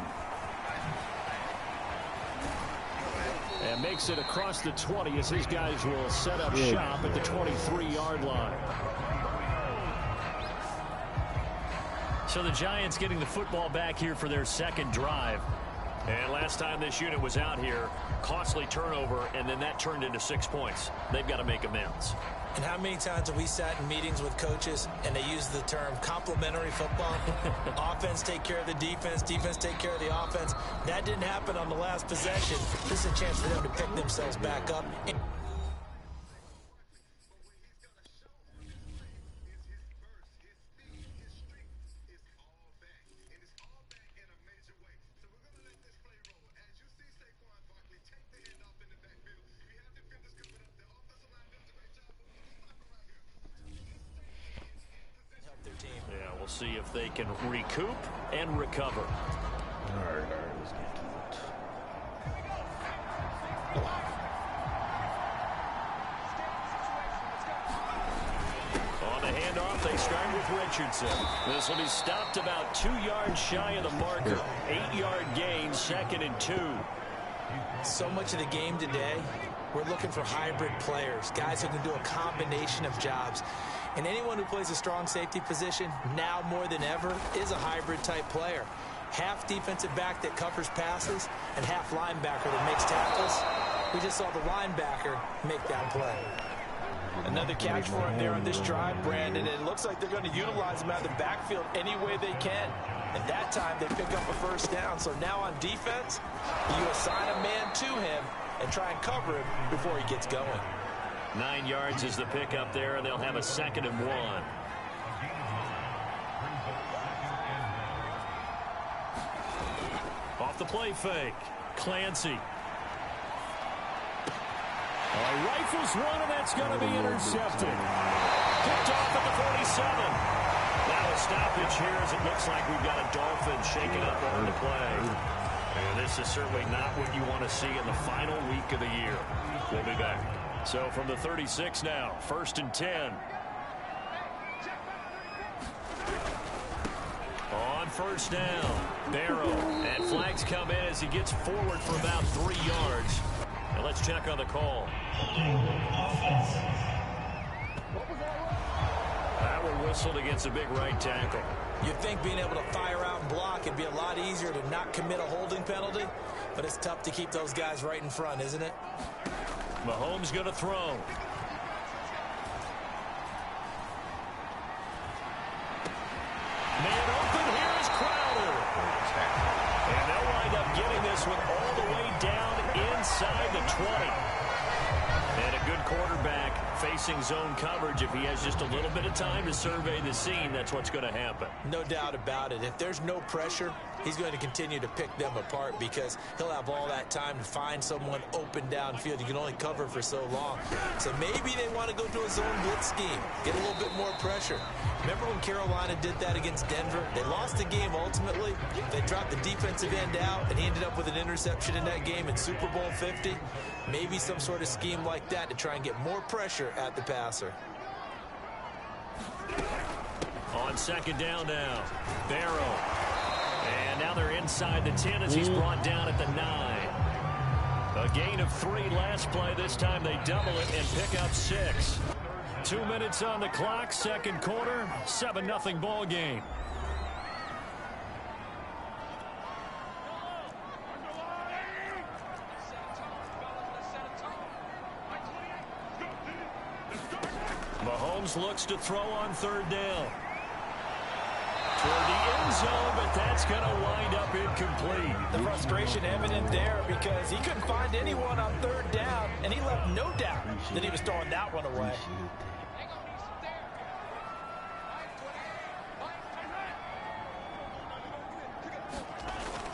And makes it across the 20 as his guys will set up shop at the 23-yard line. So the Giants getting the football back here for their second drive. And last time this unit was out here, costly turnover, and then that turned into 6 points. They've got to make amends.
And how many times have we sat in meetings with coaches and they use the term complementary football? Offense take care of the defense, defense take care of the offense. That didn't happen on the last possession. This is a chance for them to pick themselves back up.
See if they can recoup and recover.
All right, let's get to it.
On the handoff, they start with Richardson. This will be stopped about 2 yards shy of the marker. 8-yard gain, 2nd and 2.
So much of the game today, we're looking for hybrid players, guys who can do a combination of jobs. And anyone who plays a strong safety position, now more than ever, is a hybrid-type player. Half defensive back that covers passes, and half linebacker that makes tackles. We just saw the linebacker make that play. Another catch for him there on this drive, Brandon. And it looks like they're going to utilize him out of the backfield any way they can. And that time, they pick up a 1st down. So now on defense, you assign a man to him and try and cover him before he gets going.
9 yards is the pickup there, and they'll have a 2nd and 1. Off the play fake. Clancy. Rifles one, and that's going to be intercepted. Picked off at the 47. Now a stoppage here as it looks like we've got a Dolphin shaking up on the play. And this is certainly not what you want to see in the final week of the year. We'll be back. So from the 36 now, 1st and 10. On first down, Barrow. And flags come in as he gets forward for about 3 yards. Now let's check on the call. That one whistled against a big right tackle.
You'd think being able to fire out and block it'd be a lot easier to not commit a holding penalty, but it's tough to keep those guys right in front, isn't it?
Mahomes going to throw. Man open here is Crowder. And they'll wind up getting this one all the way down inside the 20. And a good quarterback facing zone coverage. If he has just a little bit of time to survey the scene, that's what's going to happen.
No doubt about it. If there's no pressure, he's going to continue to pick them apart because he'll have all that time to find someone open downfield. You can only cover for so long. So maybe they want to go to a zone blitz scheme, get a little bit more pressure. Remember when Carolina did that against Denver? They lost the game ultimately. They dropped the defensive end out, and he ended up with an interception in that game in Super Bowl 50. Maybe some sort of scheme like that to try and get more pressure at the passer.
On second down now, Barrow. And now they're inside the 10 as he's brought down at the 9. A gain of 3 last play. This time they double it and pick up 6. 2 minutes on the clock, second quarter, 7-0 ball game. Mahomes looks to throw on third down. Toward the end zone, but that's going to wind up incomplete.
The frustration evident there because he couldn't find anyone on third down, and he left no doubt that he was throwing that one away.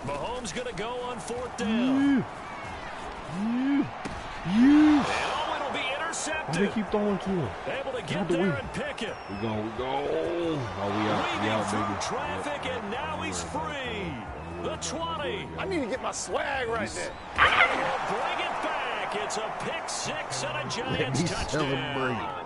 Mahomes going to go on fourth down. And it'll be intercepted.
They keep throwing to him.
Able to get there and pick it.
We go. Oh, we out, baby.
Traffic, and now he's free. The 20.
I need to get my swag right there.
And we'll bring it back. It's a pick 6 and a Giants touchdown.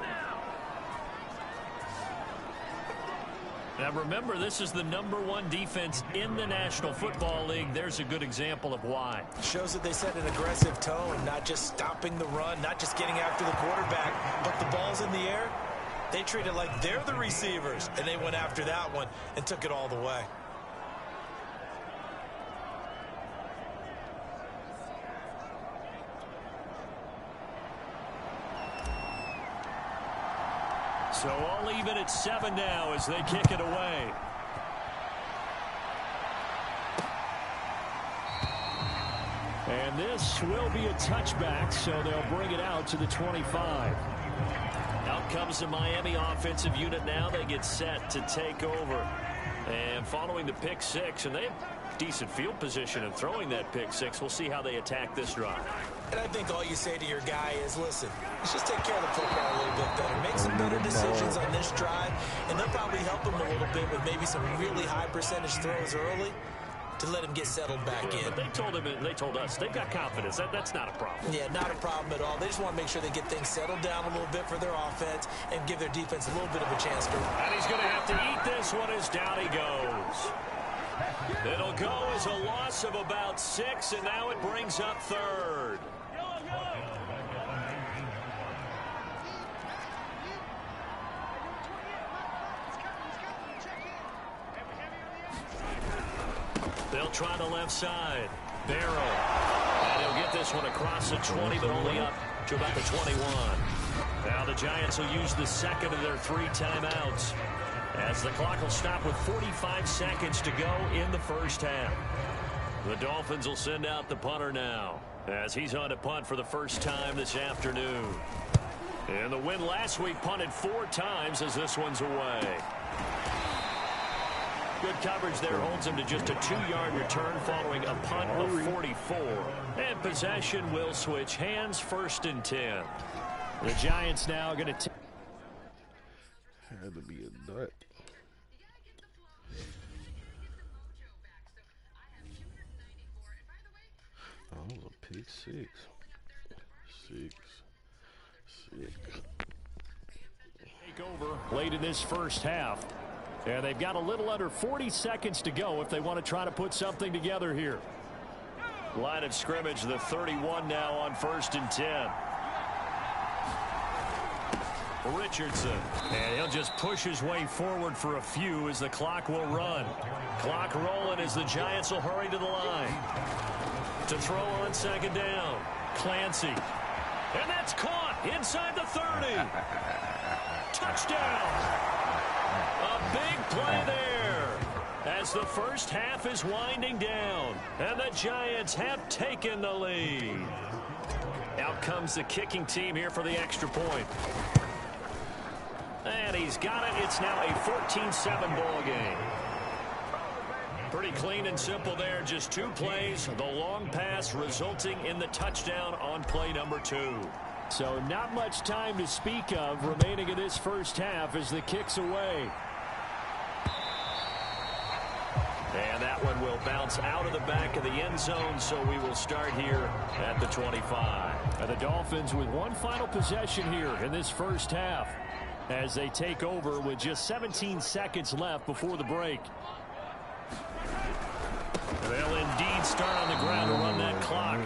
Now remember, this is the #1 defense in the National Football League. There's a good example of why.
Shows that they set an aggressive tone, not just stopping the run, not just getting after the quarterback, but the ball's in the air. They treat it like they're the receivers, and they went after that one and took it all the way.
So all even at 7 now as they kick it away. And this will be a touchback, so they'll bring it out to the 25. Out comes the Miami offensive unit now. They get set to take over. And following the pick 6, and they have decent field position in throwing that pick 6. We'll see how they attack this drive.
And I think all you say to your guy is, listen, let's just take care of the football a little bit better. Make some better decisions on this drive, and they'll probably help him a little bit with maybe some really high percentage throws early to let him get settled back in.
But they told him, they told us, they've got confidence. That's not a problem.
Yeah, not a problem at all. They just want to make sure they get things settled down a little bit for their offense and give their defense a little bit of a chance to.
And he's going to have to eat this one as down he goes. It'll go as a loss of about 6, and now it brings up third. They'll try the left side. Barrow. And he'll get this one across the 20, but only up to about the 21. Now the Giants will use the second of their 3 timeouts, as the clock will stop with 45 seconds to go in the first half. The Dolphins will send out the punter now, as he's on to punt for the first time this afternoon. And the win last week punted 4 times as this one's away. Good coverage there holds him to just a 2-yard return following a punt of 44. And possession will switch hands, 1st and 10. The Giants now going to
had to be a nut. Oh, it was a pick 6. 6.
take over late in this first half. And they've got a little under 40 seconds to go if they want to try to put something together here. Line of scrimmage, the 31 now on 1st and 10. Richardson, and he'll just push his way forward for a few as the clock will run. Clock rolling as the Giants will hurry to the line. To throw on 2nd down, Clancy. And that's caught inside the 30. Touchdown. A big play there as the first half is winding down, and the Giants have taken the lead. Out comes the kicking team here for the extra point. And he's got it. It's now a 14-7 ball game. Pretty clean and simple there. Just 2 plays. The long pass resulting in the touchdown on play number 2. So not much time to speak of remaining in this first half as the kick's away. And that one will bounce out of the back of the end zone, so we will start here at the 25. And the Dolphins with one final possession here in this first half as they take over with just 17 seconds left before the break. They'll indeed start on the ground to run that clock.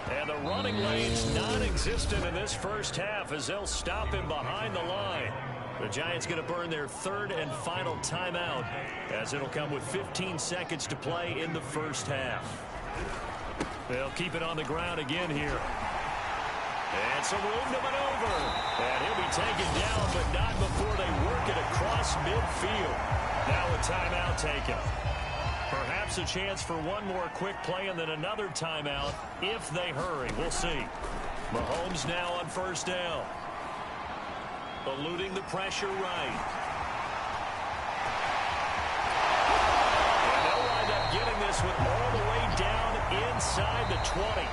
And the running lane's non-existent in this first half as they'll stop him behind the line. The Giants going to burn their 3rd and final timeout as it'll come with 15 seconds to play in the first half. They'll keep it on the ground again here. And some room to maneuver. And he'll be taken down, but not before they work it across midfield. Now a timeout taken. Perhaps a chance for one more quick play and then another timeout if they hurry. We'll see. Mahomes now on 1st down. Eluding the pressure right. And they'll wind up getting this one all the way down inside the 20.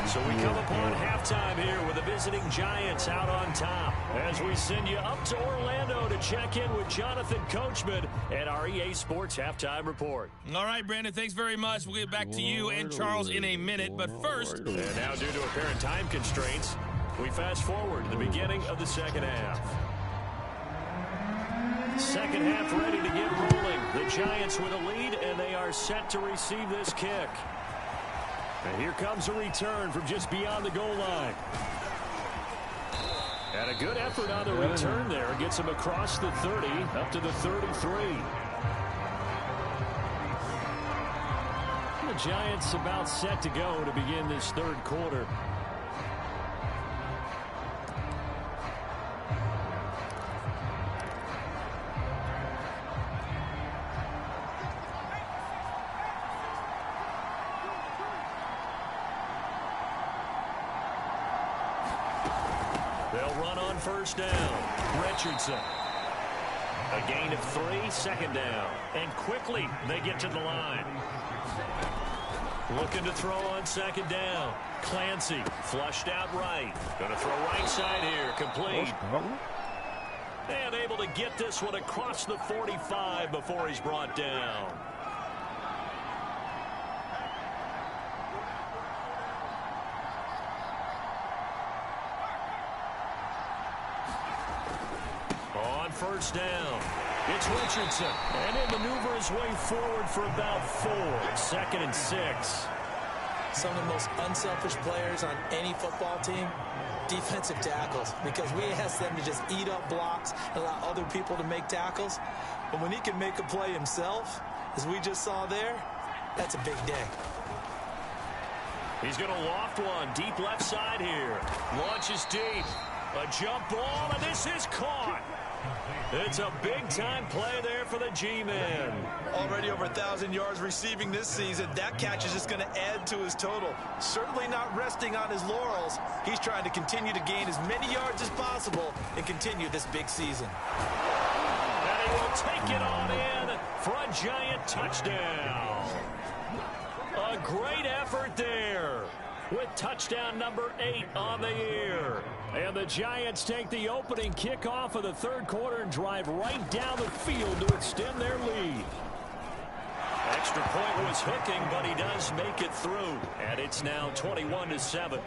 So we come upon halftime here with the visiting Giants out on top as we send you up to Orlando to check in with Jonathan Coachman and our EA Sports Halftime Report.
All right, Brandon, thanks very much. We'll get back to you and Charles in a minute. But first,
and now due to apparent time constraints, we fast forward to the beginning of the second half. Second half ready to get rolling. The Giants with a lead, and they are set to receive this kick. And here comes a return from just beyond the goal line. And a good effort on the return there. Gets him across the 30 up to the 33. The Giants about set to go to begin this 3rd quarter. They'll run on 1st down. Richardson. A gain of 3, 2nd down. And quickly they get to the line. Looking to throw on 2nd down. Clancy flushed out right. Going to throw right side here. Complete. And able to get this one across the 45 before he's brought down. On 1st down, it's Richardson, and he'll maneuver his way forward for about 4. 2nd and 6.
Some of the most unselfish players on any football team, defensive tackles, because we ask them to just eat up blocks and allow other people to make tackles. But when he can make a play himself, as we just saw there, that's a big day.
He's going to loft one deep left side here. Launches deep. A jump ball, and this is caught. It's a big-time play there for the G-Man.
Already over 1,000 yards receiving this season. That catch is just going to add to his total. Certainly not resting on his laurels. He's trying to continue to gain as many yards as possible and continue this big season.
And he will take it on in for a Giant touchdown. A great effort there with touchdown number 8 on the year. And the Giants take the opening kickoff of the third quarter and drive right down the field to extend their lead. Extra point was hooking, but he does make it through. And it's now 21-7.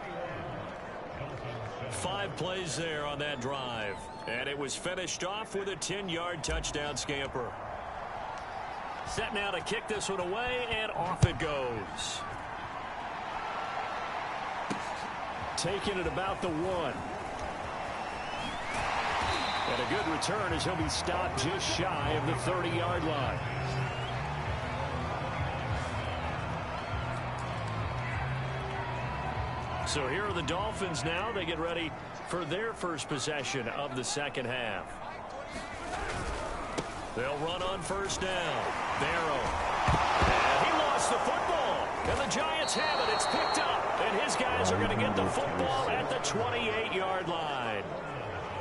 5 plays there on that drive. And it was finished off with a 10-yard touchdown scamper. Set now to kick this one away, and off it goes. Taking it about the 1. And a good return as he'll be stopped just shy of the 30-yard line. So here are the Dolphins now. They get ready for their first possession of the second half. They'll run on first down. Barrow. And he lost the football. And the Giants have it. It's picked up. And his guys are going to get the football at the 28-yard line.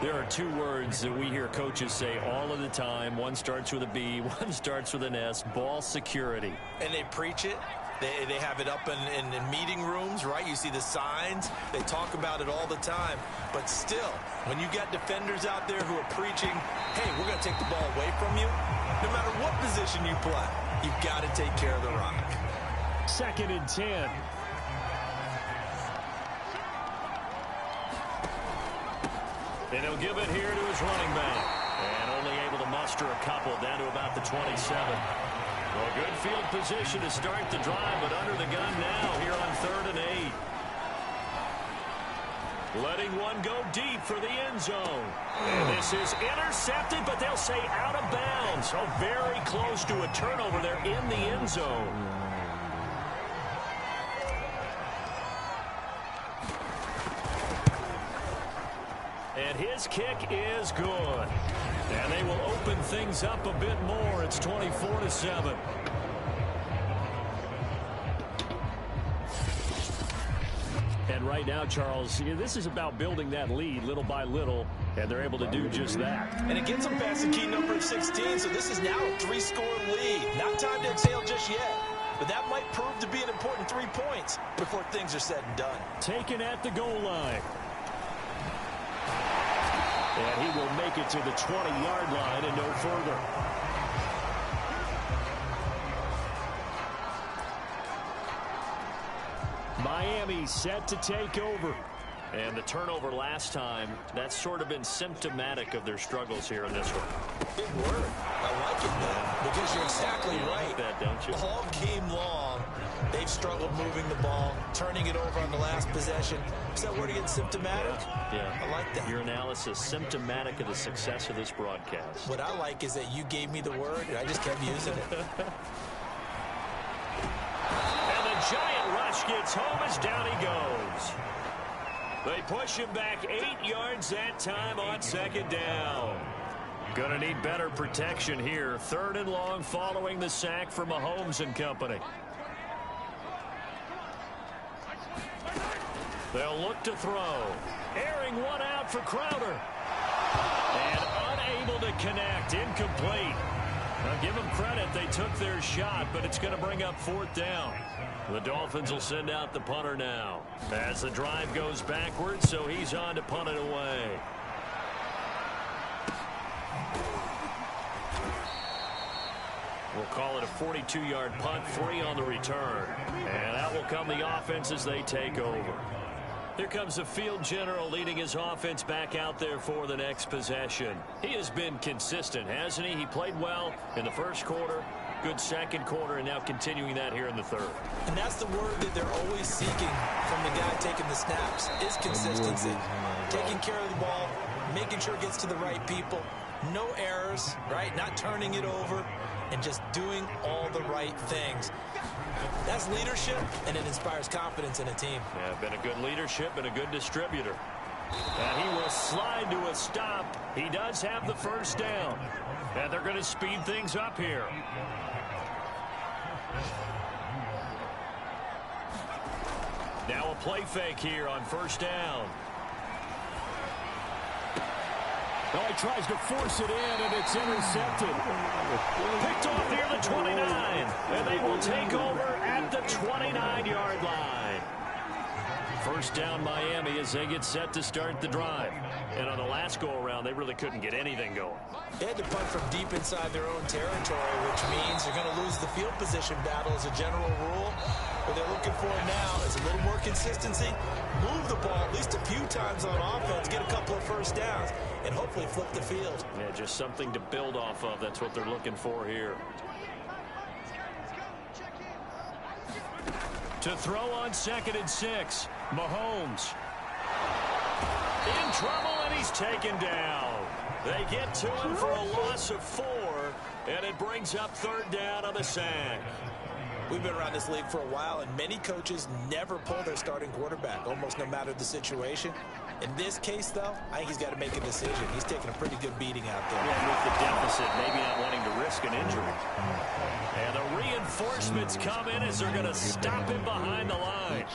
There are 2 words that we hear coaches say all of the time. One starts with a B, one starts with an S. Ball security.
And they preach it. They have it up in meeting rooms, right? You see the signs. They talk about it all the time. But still, when you got defenders out there who are preaching, hey, we're going to take the ball away from you, no matter what position you play, you've got to take care of the rock.
2nd and 10. And he'll give it here to his running back. And only able to muster a couple down to about the 27. Well, good field position to start the drive, but under the gun now here on 3rd and 8. Letting one go deep for the end zone. And this is intercepted, but they'll say out of bounds. So very close to a turnover there in the end zone. And his kick is good. And they will open things up a bit more. It's 24-7. And right now, Charles, this is about building that lead little by little, and they're able to do just that.
And it gets them past the key number of 16, so this is now a 3-score lead. Not time to exhale just yet, but that might prove to be an important 3 points before things are said and done.
Taken at the goal line. And he will make it to the 20-yard line and no further. Miami set to take over. And the turnover last time, that's sort of been symptomatic of their struggles here in this one.
Big word. I like it, though, because you're exactly right.
Like that, don't you?
All game long, they've struggled moving the ball, turning it over on the last possession. Is that word again, symptomatic?
Yeah.
I like that.
Your analysis, symptomatic of the success of this broadcast.
What I like is that you gave me the word, and I just kept using it.
And the giant rush gets home as down he goes. They push him back 8 yards that time on second down. Gonna need better protection here. 3rd and long following the sack from Mahomes and company. They'll look to throw. Airing one out for Crowder. And unable to connect. Incomplete. Now give them credit. They took their shot, but it's going to bring up 4th down. The Dolphins will send out the punter now. As the drive goes backwards, so he's on to punt it away. We'll call it a 42-yard punt, 3 on the return. And out will come the offense as they take over. Here comes the field general leading his offense back out there for the next possession. He has been consistent, hasn't he? He played well in the first quarter, good second quarter, and now continuing that here in the third.
And that's the word that they're always seeking from the guy taking the snaps, is consistency. Taking care of the ball, making sure it gets to the right people. No errors, right? Not turning it over, and just doing all the right things. That's leadership, and it inspires confidence in a team.
Yeah, been a good leadership and a good distributor. And he will slide to a stop. He does have the first down. And they're going to speed things up here. Now a play fake here on first down. Oh, he tries to force it in, and it's intercepted. Picked off near the 29, and they will take over at the 29-yard line. First down Miami as they get set to start the drive. And on the last go-around, they really couldn't get anything going.
They had to punt from deep inside their own territory, which means they're going to lose the field position battle as a general rule. What they're looking for now is a little more consistency, move the ball at least a few times on offense, get a couple of first downs, and hopefully flip the field.
Yeah, just something to build off of. That's what they're looking for here. To throw on 2nd and 6, Mahomes. In trouble, and he's taken down. They get to him for a loss of 4, and it brings up 3rd down on the sack.
We've been around this league for a while, and many coaches never pull their starting quarterback, almost no matter the situation. In this case, though, I think he's got to make a decision. He's taking a pretty good beating out there.
Yeah, with the deficit, maybe not wanting to risk an injury. And the reinforcements come in as they're going to stop him behind the line.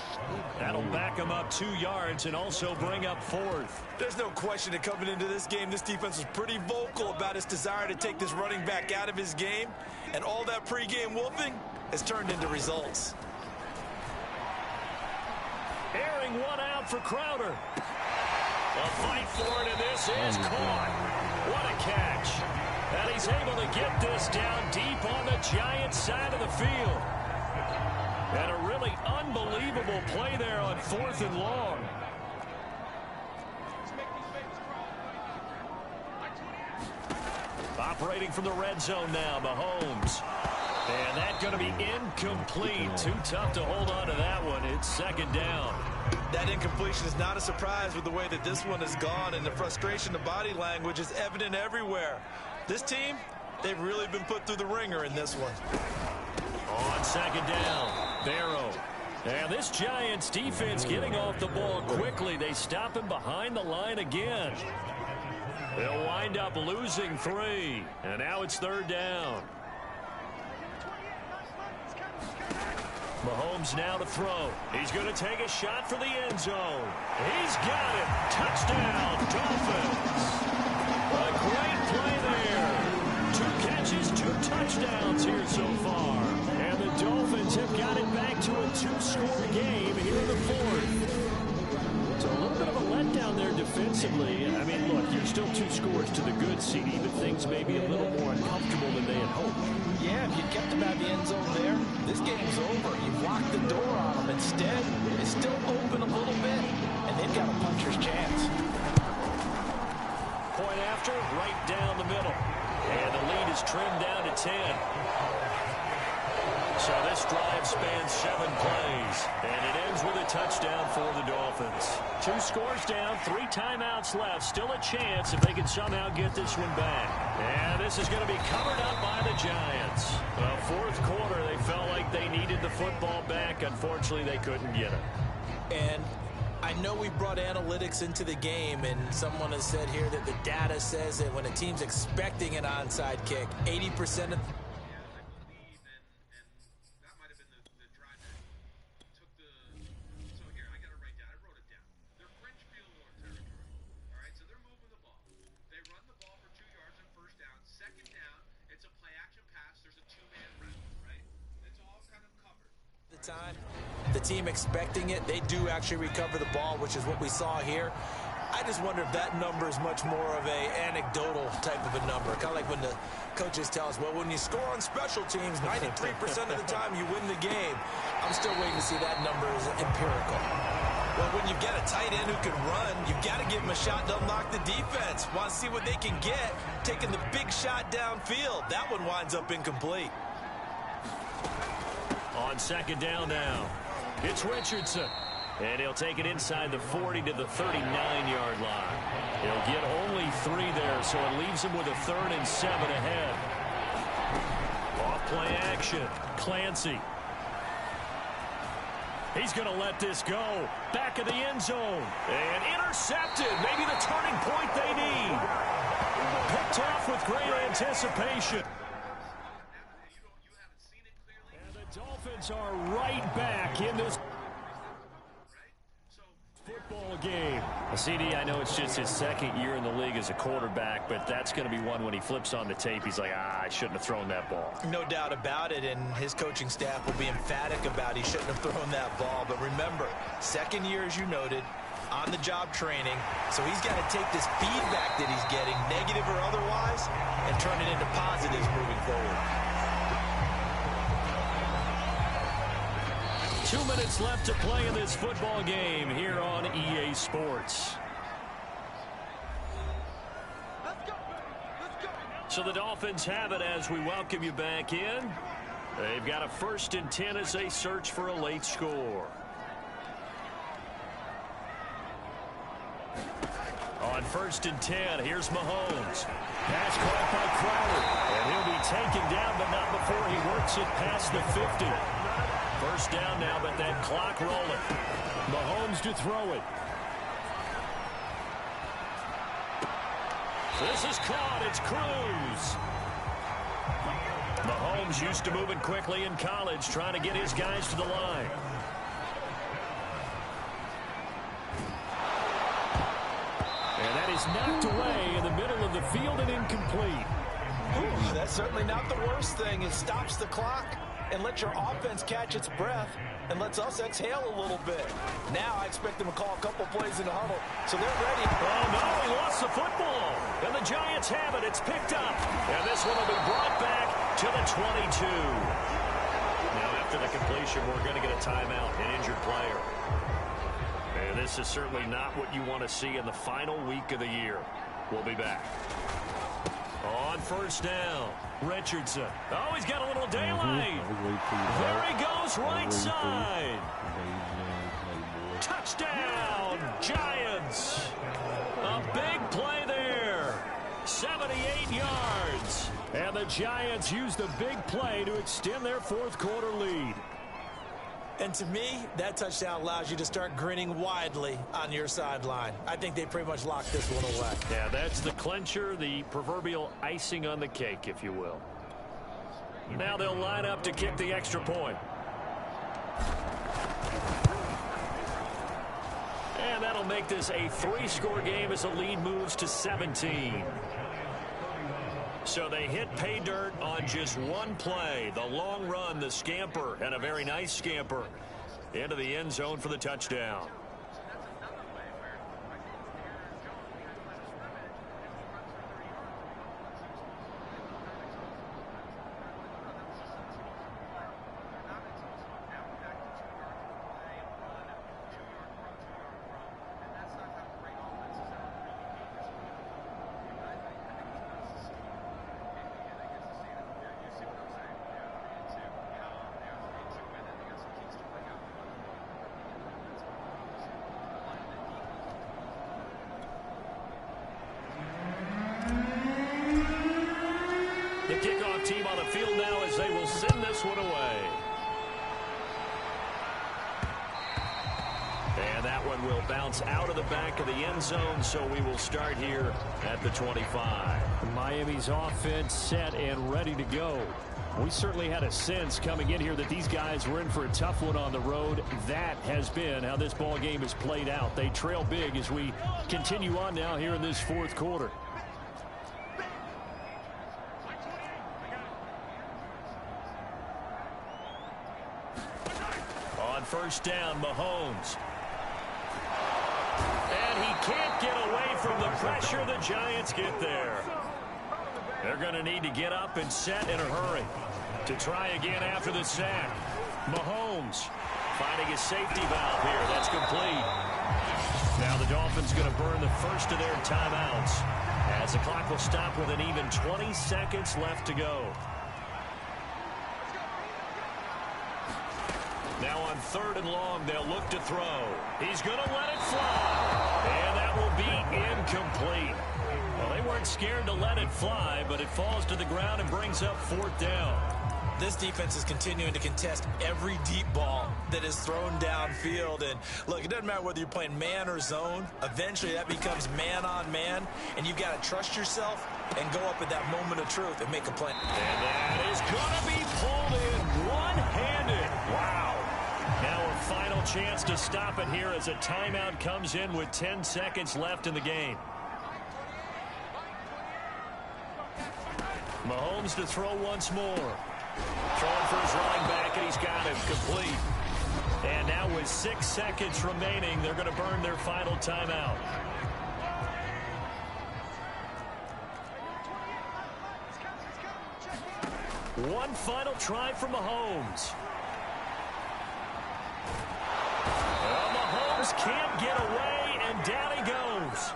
That'll back him up 2 yards and also bring up 4th.
There's no question that coming into this game, this defense was pretty vocal about its desire to take this running back out of his game. And all that pregame wolfing has turned into results.
Airing one out for Crowder. A fight for it, and this is caught. What a catch. And he's able to get this down deep on the Giants' side of the field. And a really unbelievable play there on 4th and long. Operating from the red zone now, Mahomes. And that's going to be incomplete. Too tough to hold on to that one. It's 2nd down.
That incompletion is not a surprise with the way that this one has gone, and the frustration, the body language is evident everywhere. This team, they've really been put through the ringer in this one.
On 2nd down, Barrow. And this Giants defense getting off the ball quickly. They stop him behind the line again. They'll wind up losing 3. And now it's 3rd down. Mahomes now to throw. He's going to take a shot for the end zone. He's got it. Touchdown, Dolphins. A great play there. 2 catches, 2 touchdowns here so far. And the Dolphins have got it back to a 2-score game here in the 4th. So a little bit of a letdown there defensively. I mean, look, you're still 2 scores to the good, CD, but things may be a little more uncomfortable than they had hoped.
Yeah, if you kept them out of the end zone there, this game's over. You've locked the door on them. Instead, it's still open a little bit, and they've got a puncher's chance.
Point after, right down the middle. And the lead is trimmed down to 10. So this drive spans 7 plays, and it ends with a touchdown for the Dolphins. 2 scores down, 3 timeouts left. Still a chance if they can somehow get this one back. And this is going to be covered up by the Giants. Well, 4th quarter, they felt like they needed the football back. Unfortunately, they couldn't get it.
And I know we brought analytics into the game, and someone has said here that the data says that when a team's expecting an onside kick, 80% of... The team expecting it, they do actually recover the ball, which is what we saw here. I just wonder if that number is much more of a anecdotal type of a number. Kind of like when the coaches tell us, well, when you score on special teams, 93% of the time you win the game. I'm still waiting to see that number as empirical. Well, when you get a tight end who can run, you've got to give him a shot to unlock the defense. Want to see what they can get, taking the big shot downfield. That one winds up incomplete.
On 2nd down now, it's Richardson. And he'll take it inside the 40 to the 39-yard line. He'll get only 3 there, so it leaves him with a 3rd and 7 ahead. Off play action, Clancy. He's going to let this go. Back of the end zone. And intercepted. Maybe the turning point they need. Picked off with great anticipation. And the Dolphins are right back in this football game. CD, I know it's just his second year in the league as a quarterback, but that's going to be one when he flips on the tape. He's like, I shouldn't have thrown that ball.
No doubt about it, and his coaching staff will be emphatic about he shouldn't have thrown that ball. But remember, second year, as you noted, on-the-job training, so he's got to take this feedback that he's getting, negative or otherwise, and turn it into positives moving forward.
2 minutes left to play in this football game here on EA Sports. So the Dolphins have it as we welcome you back in. They've got a 1st and 10 as they search for a late score. On 1st and 10, here's Mahomes. Pass caught by Crowder. And he'll be taken down, but not before he works it past the 50. 1st down now, but that clock rolling. Mahomes to throw it. This is caught. It's Cruz. Mahomes used to moving quickly in college, trying to get his guys to the line. And that is knocked away in the middle of the field and incomplete.
Ooh, that's certainly not the worst thing. It stops the clock and lets your offense catch its breath and lets us exhale a little bit. Now I expect them to call a couple plays in the huddle, so they're ready.
Oh, no, he lost the football. And the Giants have it. It's picked up. And this one will be brought back to the 22. Now, after the completion, we're going to get a timeout, an injured player. And this is certainly not what you want to see in the final week of the year. We'll be back. On 1st down, Richardson. Oh, he's got a little daylight. There he goes, right side. Touchdown, Giants. A big play there. 78 yards. And the Giants use the big play to extend their 4th quarter lead.
And to me, that touchdown allows you to start grinning widely on your sideline. I think they pretty much locked this one away.
Yeah, that's the clincher, the proverbial icing on the cake, if you will. Now they'll line up to kick the extra point. And that'll make this a 3-score game as the lead moves to 17. So they hit pay dirt on just one play. The long run, the scamper, and a very nice scamper into the end zone for the touchdown. The kickoff team on the field now as they will send this one away. And that one will bounce out of the back of the end zone, so we will start here at the 25. Miami's offense set and ready to go. We certainly had a sense coming in here that these guys were in for a tough one on the road. That has been how this ball game has played out. They trail big as we continue on now here in this 4th quarter. On 1st down, Mahomes. And he can't get away from the pressure. The Giants get there. They're going to need to get up and set in a hurry to try again after the sack. Mahomes finding his safety valve here. That's complete. Now the Dolphins going to burn the first of their timeouts as the clock will stop with an even 20 seconds left to go. Now on 3rd and long, they'll look to throw. He's going to let it fly. And that will be incomplete. Well, they weren't scared to let it fly, but it falls to the ground and brings up 4th down.
This defense is continuing to contest every deep ball that is thrown downfield. And look, it doesn't matter whether you're playing man or zone. Eventually that becomes man on man, and you've got to trust yourself and go up at that moment of truth and make a play.
And that is going to be pulled in one-handed. Wow. Now a final chance to stop it here as a timeout comes in with 10 seconds left in the game. Mahomes to throw once more. Throwing for his running back, and he's got him complete. And now with 6 seconds remaining, they're going to burn their final timeout. One final try from Mahomes. Well, Mahomes can't get away, and down he goes.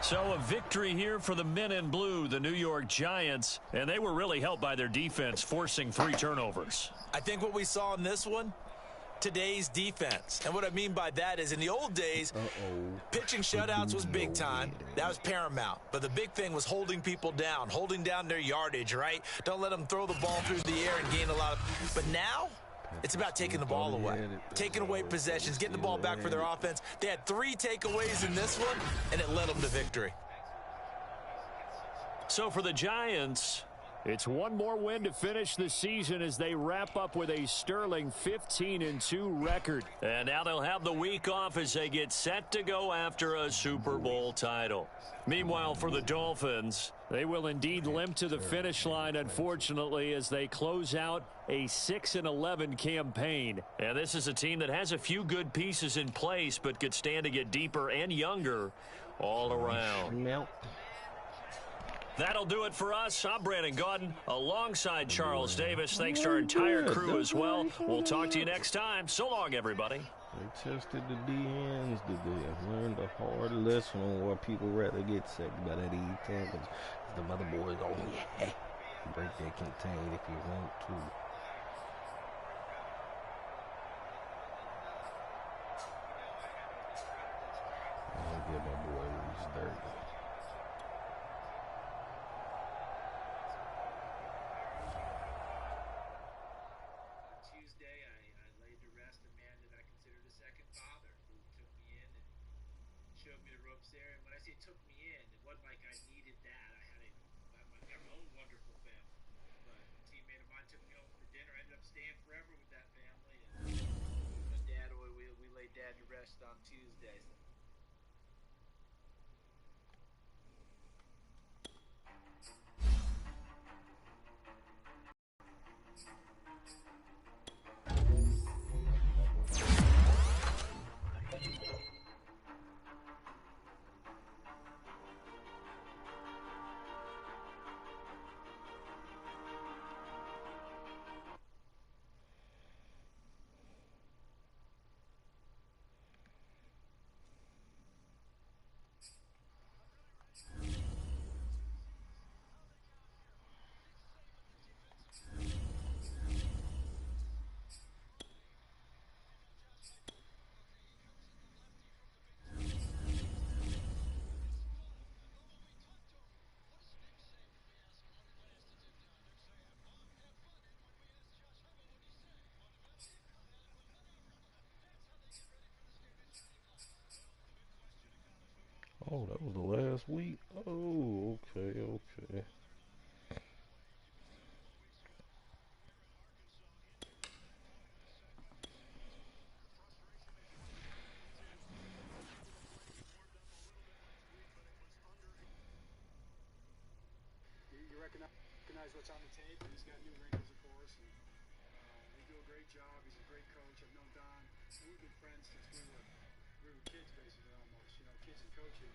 So a victory here for the men in blue, the New York Giants, and they were really helped by their defense, forcing 3 turnovers.
I think what we saw in this one, today's defense. And what I mean by that is in the old days, pitching shutouts was big time. That was paramount. But the big thing was holding people down, holding down their yardage, right? Don't let them throw the ball through the air and gain a lot of. But now, it's about taking the ball away, taking away possessions, getting the ball back for their offense. They had 3 takeaways in this one, and it led them to victory.
So for the Giants, it's one more win to finish the season as they wrap up with a sterling 15-2 record. And now they'll have the week off as they get set to go after a Super Bowl title. Meanwhile, for the Dolphins, they will indeed limp to the finish line, unfortunately, as they close out a 6-11 campaign. And this is a team that has a few good pieces in place, but could stand to get deeper and younger all around. That'll do it for us. I'm Brandon Gaudin alongside Charles Davis. Thanks to our entire crew as well. We'll talk to you next time. So long, everybody.
They tested the DNs. Did they learn the hard lesson on why people rather get sacked by that E10? Because the motherboards, oh yeah, break that contain if you want to. I'll give my boy Reese dirty.
Dad to rest on Tuesdays.
Oh, that was the last week? Oh, okay, okay.
You recognize what's on the tape, and he's got new wrinkles, of course. And, they do a great job. He's a great coach. I've known Don. We've been friends since we were kids, basically, almost. You know, kids and coaching.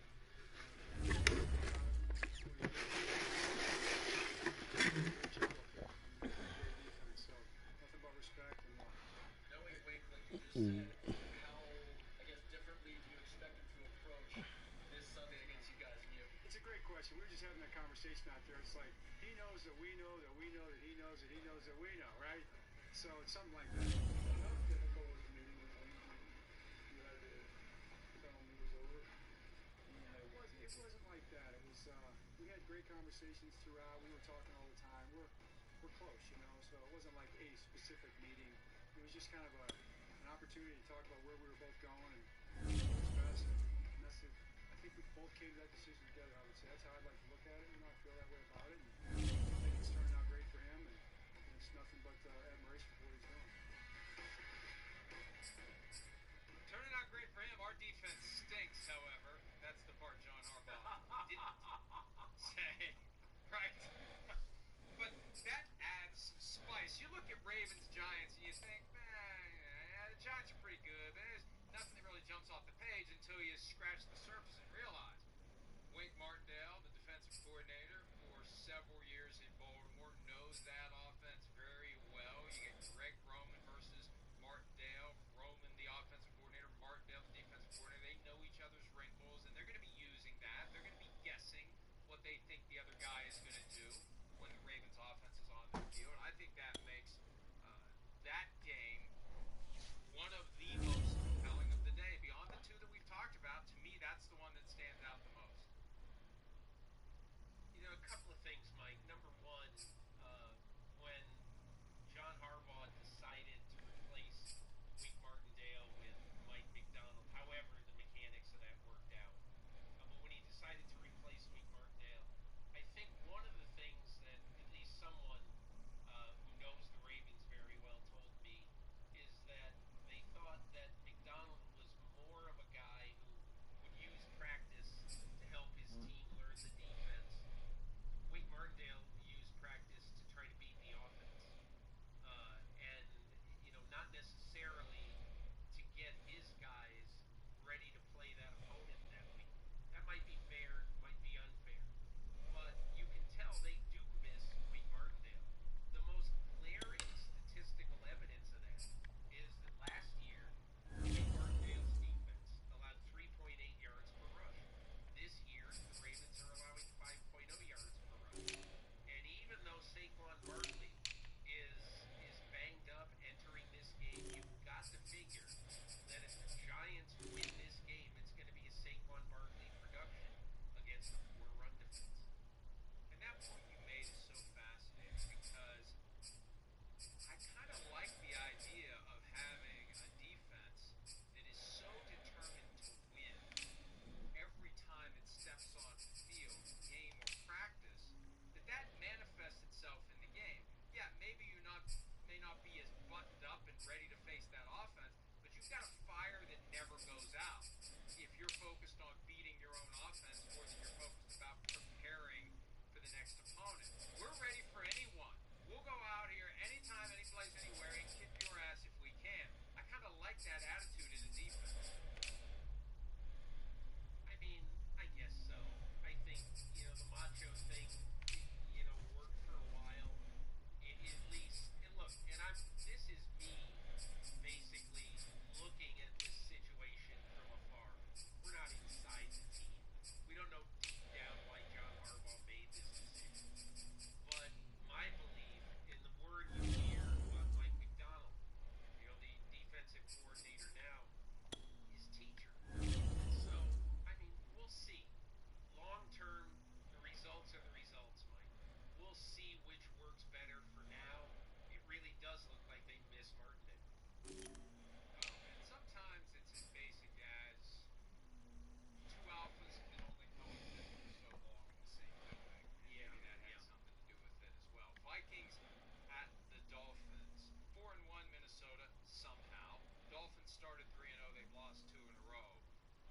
So nothing but respect and love.
Knowing Wakeland, you just said, how, I guess, differently do you expect him to approach this Sunday against you guys and you?
It's a great question. We were just having that conversation out there. It's like he knows that we know that we know that he knows that he knows that we know, right? So it's something like that.
How difficult was the meeting when you had to tell him it was over?
Yeah, it wasn't like that. It was we had great conversations throughout. We were talking all the time. We're close, you know. So it wasn't like a specific meeting. It was just kind of an opportunity to talk about where we were both going and what's best. And that's it. I think we both came to that decision together. I would say that's how I'd like to look at it. You know, I feel that way about it. And I think it's turning out great for him. And it's nothing but admiration for what he's doing.
Turning out great for him. Our defense stinks, however. That's the part John Harbaugh didn't say, right? But that adds some spice. You look at Ravens Giants and you think, man, yeah, the Giants are pretty good, but there's nothing that really jumps off the page until you scratch the surface and realize Wink Martindale, the defensive coordinator for several years in Baltimore, knows that offense very well. You get Greg Roman versus Martindale. Roman, the offensive coordinator, Martindale, the defensive coordinator. They know each other's wrinkles, and they're going to be using that. They're going to be guessing what they think the other guy is going to do when the Ravens offense is on the field. I think that makes that game one of the most compelling of the day. Beyond the two that we've talked about, to me, that's the one that stands out the most.
You know, a couple of things, Mike. Number one, when John Harbaugh decided to replace Wink Martindale with Mike McDonald, however the mechanics of that worked out, but when he decided to replace Wink Martindale, I think one of the things that at least someone who knows the Ravens very well told me is that they thought that McDonald was more of a guy who would use practice to help his team learn the defense. Wink Martindale used practice to try to beat the offense. And, you know, not necessarily to get his guys ready to play that opponent that week. That might be fair, might be unfair. But you can tell they do miss Wink Martindale. The most glaring statistical evidence of that is that last year, Wink Martindale's defense allowed 3.8 yards per rush. This year, the Ravens are allowing 5.0 yards per rush. And even though Saquon Barkley is banged up entering this game, you've got to figure that if the Giants win this game, it's going to be a Saquon Barkley production against a poor run defense. And that point you made is so fascinating because I kind of like the idea of having a defense that is so determined to win every time it steps on the field, game or practice, that manifests itself in the game. Yeah, maybe you may not be as buttoned up and ready to face that offense, but you've got a fire that never goes out if you're focused on beating your own offense more than you're focused about preparing for the next opponent. We're ready for anyone. We'll go out here anytime, any place, anywhere, and kick your ass if we can. I kind of like that attitude in the defense. I mean, I guess so. I think, you know, the macho thing, you know, worked for a while. At least, and look, and this is me basically looking at this situation from afar. We're not inside the team. We don't know deep down why John Harbaugh made this decision. But my belief in the word you hear about Mike McDonald, you know, the defensive coordinator now, is teacher. So, I mean, we'll see. Long term, the results are the results, Mike. We'll see which works better for now. It really does look like they miss Martindale. And sometimes it's as basic as two alphas can only coexist for so long in the same building. And maybe that has something to do with it as well. Vikings at the Dolphins. 4-1 Minnesota somehow. Dolphins started 3-0. They've lost 2 in a row.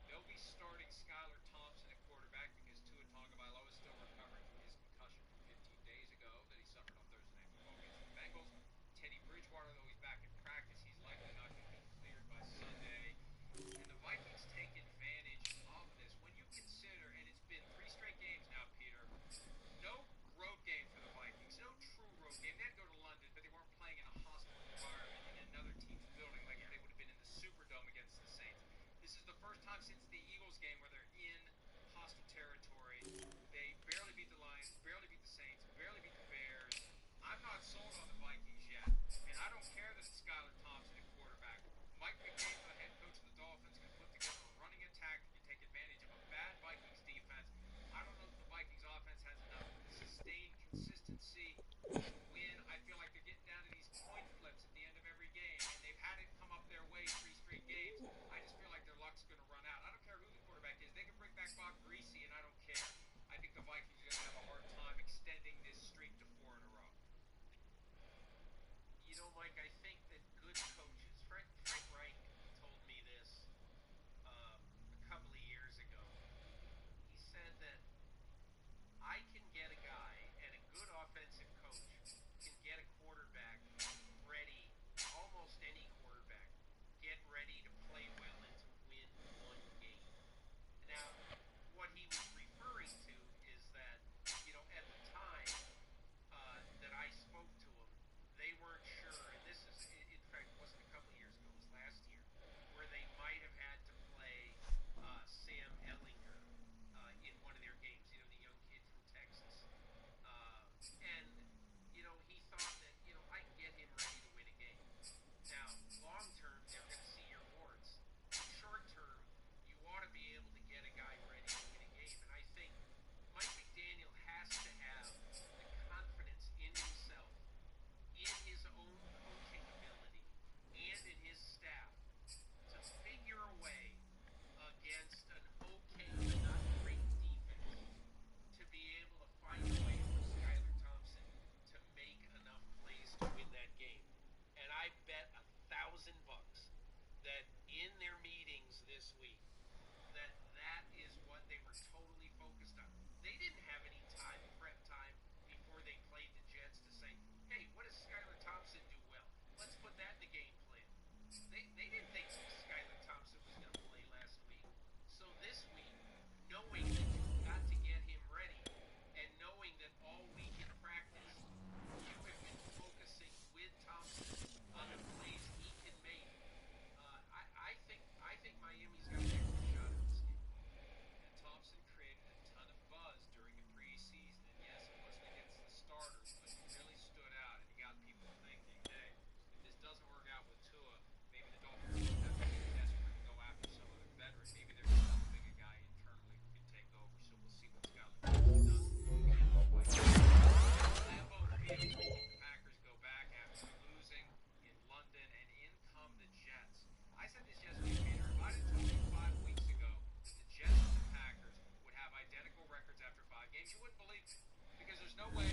They'll be starting Skylar Thompson at quarterback because Tua Tagovailoa is still recovering from his concussion from 15 days ago that he suffered on Thursday Night Football against the Bengals. Teddy Bridgewater, though he's back in practice, he's likely not going to be cleared by Sunday. And the Vikings take advantage of this. When you consider, and it's been 3 straight games now, Peter, no road game for the Vikings, no true road game. They had to go to London, but they weren't playing in a hostile environment in another team's building like they would have been in the Superdome against the Saints. This is the first time since the Eagles game where they're in hostile territory. They barely beat the Lions, barely beat the Saints, barely beat the Bears. I'm not sold on the Vikings yet, and I don't care that it's Skylar Thompson at quarterback. Mike McDaniel, the head coach of the Dolphins, can put together a running attack that can take advantage of a bad Vikings defense. I don't know if the Vikings offense has enough sustained consistency to win. I feel like they're getting down to these coin flips at the end of every game, and they've had it come up their way 3 straight games. I just feel like their luck's going to run out. I don't care who the quarterback is. They can bring back Bob Greasy, and I don't care. I think the Vikings are going to have a hard time extending this streak to 4 in a row. You know, Mike, I think that good coaches, Frank Reich
games, you wouldn't believe me. Because there's no way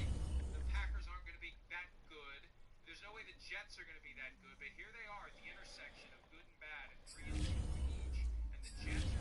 the Packers aren't going to be that good. There's no way the Jets are going to be that good. But here they are at the intersection of good and bad, and 3-2 each. And the Jets